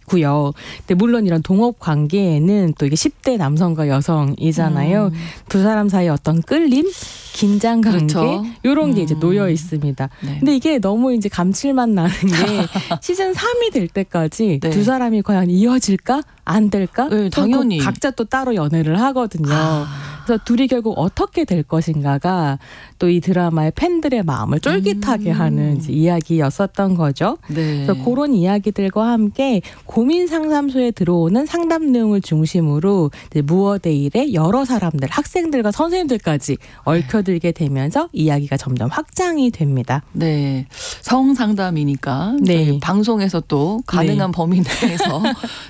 고요. 근데 물론 이런 동업 관계에는 또 이게 10대 남성과 여성이잖아요. 두 사람 사이에 어떤 끌림, 긴장 관계 그렇죠. 이런 게 이제 놓여 있습니다. 네. 근데 이게 너무 이제 감칠맛 나는 게 시즌 3이 될 때까지 네. 두 사람이 과연 이어질까? 안 될까? 네, 당연히 각자 또 따로 연애를 하거든요. 그래서 둘이 결국 어떻게 될 것인가가 또 이 드라마의 팬들의 마음을 쫄깃하게 하는 이야기였었던 거죠. 네. 그래서 그런 이야기들과 함께 고민 상담소에 들어오는 상담 내용을 중심으로 무어데일의 여러 사람들, 학생들과 선생님들까지 얽혀들게 되면서 이야기가 점점 확장이 됩니다. 네, 성상담이니까 네. 방송에서 또 가능한 범위 내에서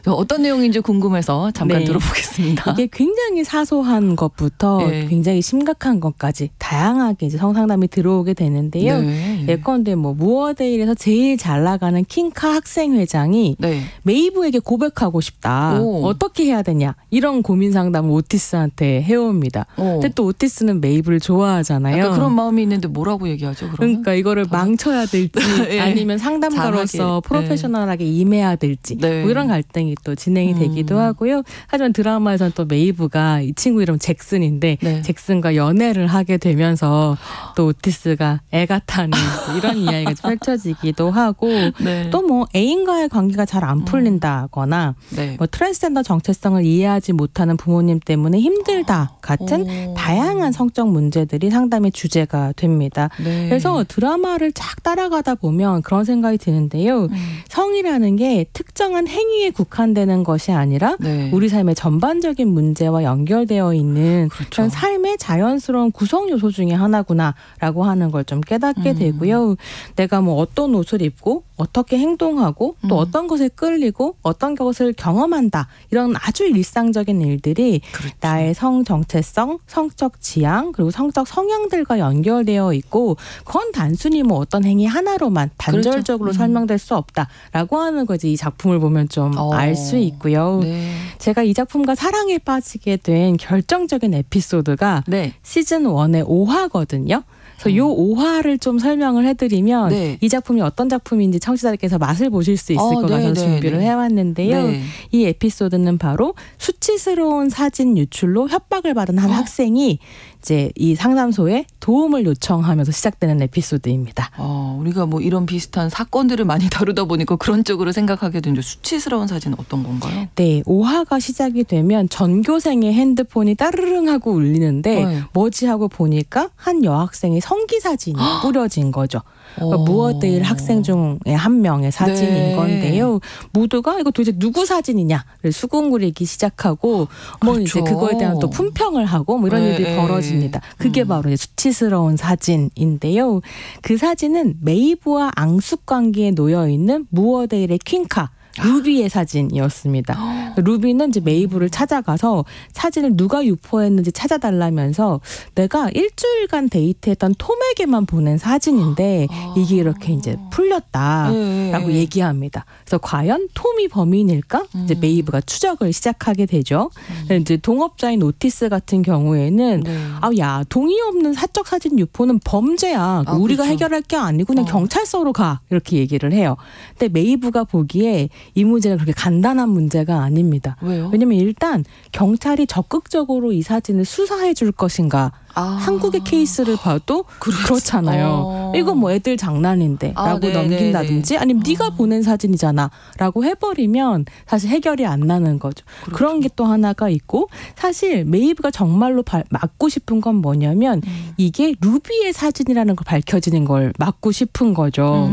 어떤 내용인지 궁금해서 잠깐 들어보겠습니다. 이게 굉장히 사소한 것부터 굉장히 심각한 것까지 다양하게 이제 성상담이 들어오게 되는데요. 예컨대 뭐 무어데일에서 제일 잘 나가는 킹카 학생 회장이 메이브에게 고백하고 싶다. 어떻게 해야 되냐 이런 고민 상담을 오티스한테 해옵니다. 근데 또 오티스는 메이브를 좋아하잖아요. 그런 마음이 있는데 뭐라고 얘기하죠? 그러면? 그러니까 이거를 망쳐야 될지 아니면 상담가로서 프로페셔널하게 임해야 될지 뭐 이런 갈등이 또 진행이 되기도 하고요. 하지만 드라마에서는 또 메이브가 이 친구 이름 잭슨인데 잭슨과 연애를 하게 되면서 또 오티스가 애가 타는 이런 이야기가 펼쳐지기도 하고 또 뭐 애인과의 관계가 잘 안 풀린다거나 뭐 트랜스젠더 정체성을 이해하지 못하는 부모님 때문에 힘들다 같은 다양한 성적 문제들이 상담의 주제가 됩니다. 그래서 드라마를 쫙 따라가다 보면 그런 생각이 드는데요. 성이라는 게 특정한 행위에 국한되는 것이 아니라 우리 삶의 전반적인 문제와 연결되어 있는 그런 삶의 자연스러운 구성 요소 중에 하나구나라고 하는 걸 좀 깨닫게 되고요. 내가 뭐 어떤 옷을 입고 어떻게 행동하고 또 어떤 것에 끌리고 어떤 것을 경험한다. 이런 아주 일상적인 일들이 나의 성 정체성, 성적 지향 그리고 성적 성향들과 연결되어 있고 그건 단순히 뭐 어떤 행위 하나로만 단절적으로 설명될 수 없다라고 하는 거지 이 작품을 보면 좀 알 수 있고요. 제가 이 작품과 사랑에 빠지게 된 결정적인 에피소드가 시즌 1의 5화거든요. 그래서 요 5화를 좀 설명을 해드리면 이 작품이 어떤 작품인지 청취자들께서 맛을 보실 수 있을 것 같아서 준비를 해왔는데요. 이 에피소드는 바로 수치스러운 사진 유출로 협박을 받은 한 학생이 이제 이 상담소에 도움을 요청하면서 시작되는 에피소드입니다. 우리가 뭐 이런 비슷한 사건들을 많이 다루다 보니까 그런 쪽으로 생각하게 되는데 수치스러운 사진은 어떤 건가요? 네, 5화가 시작이 되면 전교생의 핸드폰이 따르릉 하고 울리는데 뭐지 하고 보니까 한 여학생의 성기 사진이 뿌려진 거죠. 무어데일 학생 중에 한 명의 사진인 건데요. 모두가 이거 도대체 누구 사진이냐를 수군거리기 시작하고 뭐 이제 그거에 대한 또 품평을 하고 뭐 이런 일이 벌어집니다. 그게 바로 이제 수치스러운 사진인데요. 그 사진은 메이브와 앙숙 관계에 놓여 있는 무어데일의 퀸카 루비의 사진이었습니다. 루비는 이제 메이브를 찾아가서 사진을 누가 유포했는지 찾아달라면서 내가 일주일간 데이트했던 톰에게만 보낸 사진인데 이게 이렇게 이제 풀렸다라고 얘기합니다. 그래서 과연 톰이 범인일까? 이제 메이브가 추적을 시작하게 되죠. 이제 동업자인 오티스 같은 경우에는 야 동의 없는 사적 사진 유포는 범죄야. 우리가 해결할 게 아니고 그냥 경찰서로 가 이렇게 얘기를 해요. 근데 메이브가 보기에 이 문제는 그렇게 간단한 문제가 아닙니다. 왜요? 왜냐하면 일단 경찰이 적극적으로 이 사진을 수사해 줄 것인가. 한국의 케이스를 봐도 그렇잖아요. 이거 뭐 애들 장난인데 라고 넘긴다든지 아니면 네가 보낸 사진이잖아 라고 해버리면 사실 해결이 안 나는 거죠. 그런 게 또 하나가 있고 사실 메이브가 정말로 막고 싶은 건 뭐냐면 이게 루비의 사진이라는 걸 밝혀지는 걸 막고 싶은 거죠.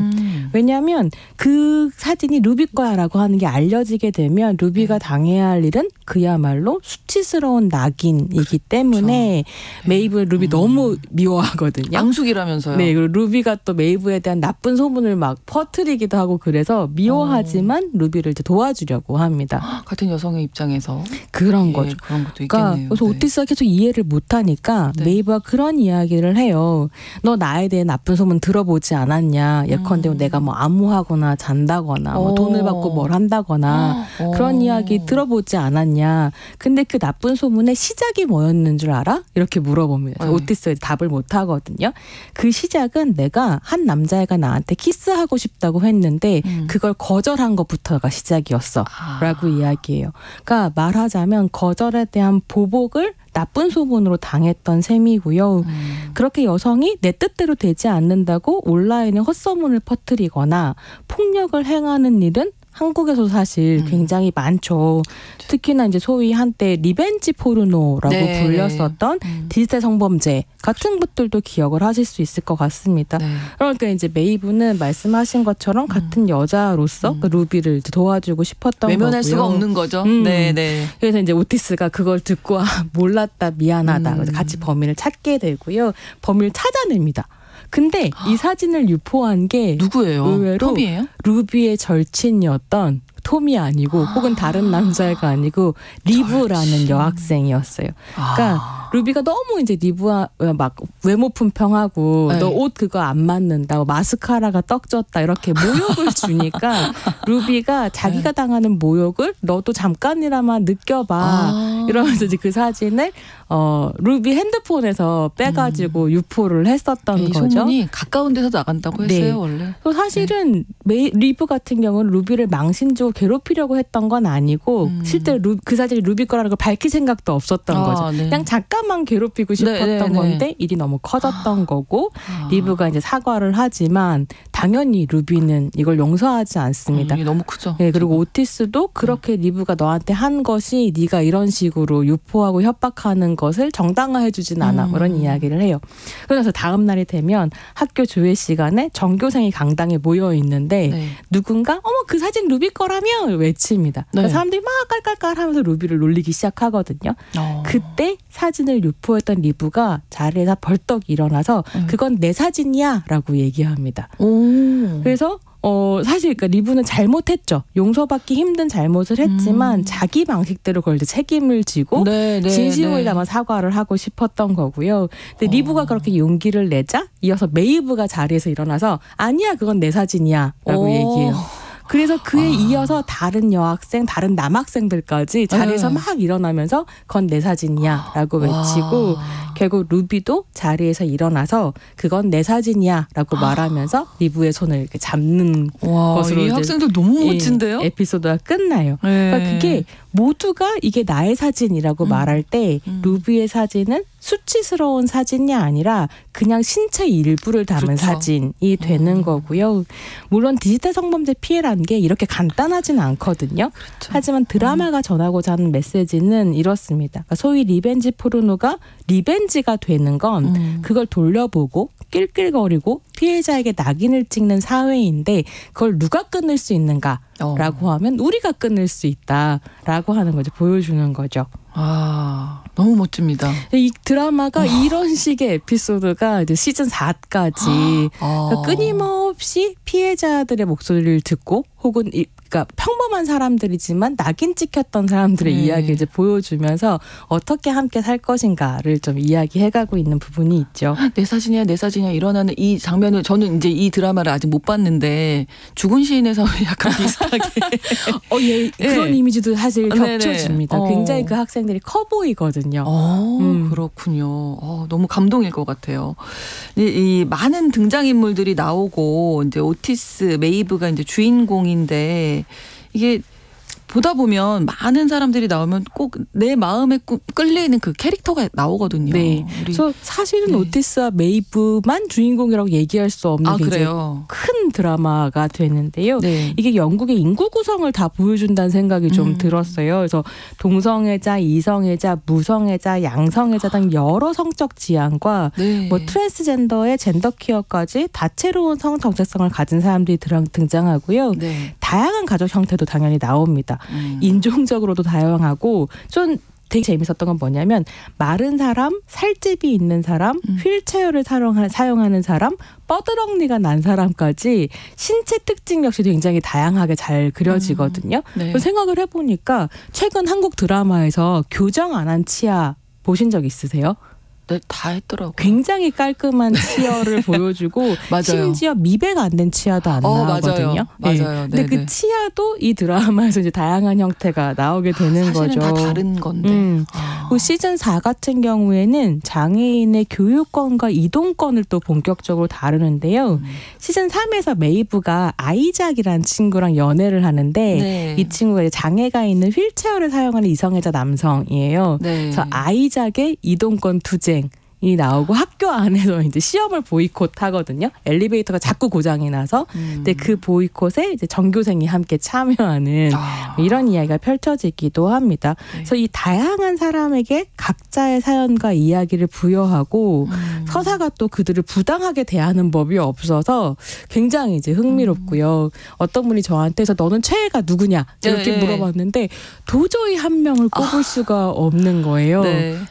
왜냐하면 그 사진이 루비 거야라고 하는 게 알려지게 되면 루비가 당해야 할 일은 그야말로 수치스러운 낙인이기 때문에 메이브 루비 너무 미워하거든요. 앙숙이라면서요. 네, 그리고 루비가 또 메이브에 대한 나쁜 소문을 막 퍼뜨리기도 하고 그래서 미워하지만 루비를 이제 도와주려고 합니다. 같은 여성의 입장에서 그런 거죠. 그런 것도 그러니까 있겠네요. 그래서 오티스가 계속 이해를 못하니까 메이브가 그런 이야기를 해요. 너 나에 대해 나쁜 소문 들어보지 않았냐. 예컨대 내가 뭐 암호하거나 잔다거나 뭐 돈을 받고 뭘 한다거나 그런 이야기 들어보지 않았냐. 근데 그 나쁜 소문의 시작이 뭐였는 줄 알아? 이렇게 물어봅니다. 오티스가 답을 못하거든요. 그 시작은 내가 한 남자애가 나한테 키스하고 싶다고 했는데 그걸 거절한 것부터가 시작이었어. 라고 이야기해요. 그러니까 말하자면 거절에 대한 보복을 나쁜 소문으로 당했던 셈이고요. 그렇게 여성이 내 뜻대로 되지 않는다고 온라인에 헛소문을 퍼뜨리거나 폭력을 행하는 일은 한국에서 사실 굉장히 많죠. 특히나 이제 소위 한때 리벤지 포르노라고 불렸었던 디지털 성범죄 같은 것들도 기억을 하실 수 있을 것 같습니다. 그러니까 이제 메이브는 말씀하신 것처럼 같은 여자로서 그 루비를 도와주고 싶었던 외면할 거고요. 수가 없는 거죠. 네네. 그래서 이제 오티스가 그걸 듣고 몰랐다 미안하다 그래서 같이 범인을 찾게 되고요. 범인을 찾아냅니다. 근데 이 사진을 유포한 게 누구예요? 의외로 톰이에요? 루비의 절친이었던 톰이 아니고 혹은 다른 남자애가 아니고 리브라는 여학생이었어요. 그러니까 루비가 너무 이제 리브와 막 외모 품평하고 너 옷 그거 안 맞는다, 마스카라가 떡졌다 이렇게 모욕을 주니까 루비가 자기가 당하는 모욕을 너도 잠깐이라만 느껴봐 이러면서 이제 그 사진을 루비 핸드폰에서 빼가지고 유포를 했었던 거죠. 소문이 가까운 데서 나간다고 했어요 원래. 사실은 리브 같은 경우는 루비를 망신 주고 괴롭히려고 했던 건 아니고 실제로 그 사진이 루비 거라는 걸 밝힐 생각도 없었던 거죠. 그냥 잠깐만 괴롭히고 싶었던 건데 일이 너무 커졌던 거고 리브가 이제 사과를 하지만 당연히 루비는 이걸 용서하지 않습니다. 이게 너무 크죠. 네, 그리고 오티스도 그렇게 리브가 너한테 한 것이 네가 이런 식으로 유포하고 협박하는 것을 정당화해주진 않아. 그런 이야기를 해요. 그래서 다음 날이 되면 학교 조회 시간에 전교생이 강당에 모여 있는데 누군가 어머 그 사진 루비 거라며 외칩니다. 그러니까 사람들이 막 깔깔깔 하면서 루비를 놀리기 시작하거든요. 그때 사진을 유포했던 리브가 자리에서 벌떡 일어나서 그건 내 사진이야 라고 얘기합니다. 그래서 사실 그러니까 리브는 잘못했죠. 용서받기 힘든 잘못을 했지만 자기 방식대로 그걸 이제 책임을 지고 진심을 담아 사과를 하고 싶었던 거고요. 근데 리브가 그렇게 용기를 내자 이어서 메이브가 자리에서 일어나서 아니야 그건 내 사진이야 라고 얘기해요. 그래서 그에 이어서 다른 여학생, 다른 남학생들까지 자리에서 막 일어나면서 그건 내 사진이야 라고 외치고 결국 루비도 자리에서 일어나서 그건 내 사진이야 라고 말하면서 리브의 손을 이렇게 잡는 것으로 이 학생들 너무 멋진데요? 에피소드가 끝나요. 그러니까 그게 모두가 이게 나의 사진이라고 말할 때 루비의 사진은 수치스러운 사진이 아니라 그냥 신체 일부를 담은 사진이 되는 거고요. 물론 디지털 성범죄 피해라는 게 이렇게 간단하지는 않거든요. 하지만 드라마가 전하고자 하는 메시지는 이렇습니다. 그러니까 소위 리벤지 포르노가 리벤지가 되는 건 그걸 돌려보고 낄낄거리고 피해자에게 낙인을 찍는 사회인데 그걸 누가 끊을 수 있는가라고 하면 우리가 끊을 수 있다라고 하는 거죠. 보여주는 거죠. 너무 멋집니다. 이 드라마가 이런 식의 에피소드가 이제 시즌 4까지 그러니까 끊임없이 피해자들의 목소리를 듣고 혹은 그러니까 평범한 사람들이지만 낙인 찍혔던 사람들의 이야기를 이제 보여주면서 어떻게 함께 살 것인가를 좀 이야기해가고 있는 부분이 있죠. 내 사진이야, 내 사진이야 일어나는 이 장면을 저는 이제 이 드라마를 아직 못 봤는데 죽은 시인에서 약간 비슷하게 그런 이미지도 사실 겹쳐집니다. 굉장히 그 학생들이 커 보이거든요. 그렇군요. 너무 감동일 것 같아요. 이 많은 등장인물들이 나오고 이제 오티스, 메이브가 이제 주인공인데 이게 보다 보면 많은 사람들이 나오면 꼭 내 마음에 끌리는 그 캐릭터가 나오거든요. 그래서 사실은 오티스와 메이브만 주인공이라고 얘기할 수 없는 굉장히 큰 드라마가 되는데요. 이게 영국의 인구 구성을 다 보여준다는 생각이 좀 들었어요. 그래서 동성애자, 이성애자, 무성애자, 양성애자 등 여러 성적 지향과 뭐 트랜스젠더의 젠더 퀴어까지 다채로운 성 정체성을 가진 사람들이 등장하고요. 다양한 가족 형태도 당연히 나옵니다. 인종적으로도 다양하고 좀 되게 재밌었던 건 뭐냐면 마른 사람, 살집이 있는 사람, 휠체어를 사용하는 사람, 뻐드렁니가 난 사람까지 신체 특징 역시 굉장히 다양하게 잘 그려지거든요. 네. 생각을 해보니까 최근 한국 드라마에서 교정 안 한 치아 보신 적 있으세요? 네, 다 했더라고요. 굉장히 깔끔한 치아를 보여주고 심지어 미백 안 된 치아도 안 나오거든요. 맞아요. 근데 그 치아도 이 드라마에서 이제 다양한 형태가 나오게 되는 사실은 거죠. 다 다른 건데. 그 시즌 4 같은 경우에는 장애인의 교육권과 이동권을 또 본격적으로 다루는데요. 시즌 3에서 메이브가 아이작이라는 친구랑 연애를 하는데 이 친구가 장애가 있는 휠체어를 사용하는 이성애자 남성이에요. 그래서 아이작의 이동권 투쟁 이 나오고 학교 안에서 이제 시험을 보이콧하거든요. 엘리베이터가 자꾸 고장이 나서. 근데 그 보이콧에 이제 전교생이 함께 참여하는 이런 이야기가 펼쳐지기도 합니다. 그래서 이 다양한 사람에게 각자의 사연과 이야기를 부여하고 서사가 또 그들을 부당하게 대하는 법이 없어서 굉장히 이제 흥미롭고요. 어떤 분이 저한테서 너는 최애가 누구냐 이렇게 물어봤는데 도저히 한 명을 꼽을 수가 없는 거예요.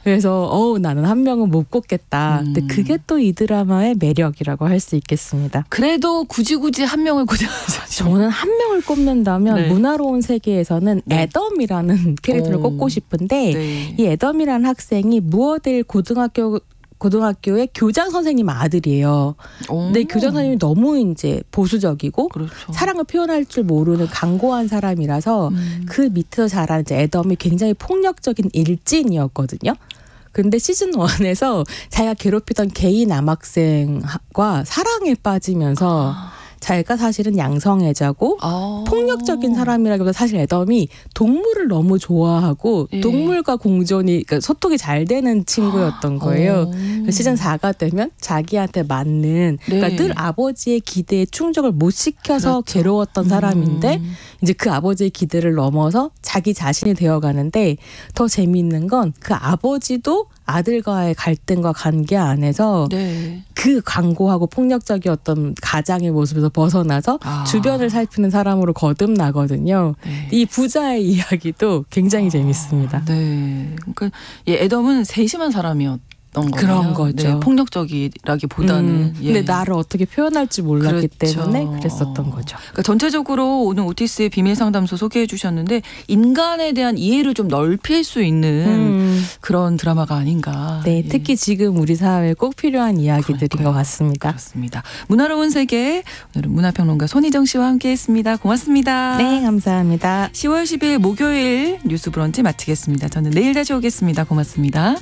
그래서 나는 한 명은 못 꼽겠다. 근데 그게 또 이 드라마의 매력이라고 할 수 있겠습니다. 그래도 굳이 한 명을 꼽자면 저는 한 명을 꼽는다면 문화로운 세계에서는 애덤이라는 캐릭터를 꼽고 싶은데 이 애덤이라는 학생이 무어데일 고등학교의 교장 선생님 아들이에요. 근데 교장 선생님이 너무 이제 보수적이고 사랑을 표현할 줄 모르는 강고한 사람이라서 그 밑에서 자란 이제 애덤이 굉장히 폭력적인 일진이었거든요. 근데 시즌 1에서 자기가 괴롭히던 게이 남학생과 사랑에 빠지면서 자기가 사실은 양성애자고 폭력적인 사람이라기보다 사실 애덤이 동물을 너무 좋아하고 동물과 공존이 그러니까 소통이 잘 되는 친구였던 거예요. 시즌 4가 되면 자기한테 맞는 그러니까 늘 아버지의 기대에 충족을 못 시켜서 괴로웠던 사람인데 이제 그 아버지의 기대를 넘어서 자기 자신이 되어가는데 더 재미있는 건 그 아버지도 아들과의 갈등과 관계 안에서 그 강고하고 폭력적이었던 가장의 모습에서 벗어나서 주변을 살피는 사람으로 거듭나거든요. 이 부자의 이야기도 굉장히 재밌습니다. 그러니까 애덤은 세심한 사람이었던 그런 거죠. 폭력적이라기보다는. 근데 나를 어떻게 표현할지 몰랐기 때문에 그랬었던 거죠. 그러니까 전체적으로 오늘 오티스의 비밀 상담소 소개해 주셨는데 인간에 대한 이해를 좀 넓힐 수 있는 그런 드라마가 아닌가. 특히 지금 우리 사회에 꼭 필요한 이야기들인 것 같습니다. 그렇습니다. 문화로운 세계 오늘은 문화평론가 손희정 씨와 함께했습니다. 고맙습니다. 네, 감사합니다. 10월 10일 목요일 뉴스 브런치 마치겠습니다. 저는 내일 다시 오겠습니다. 고맙습니다.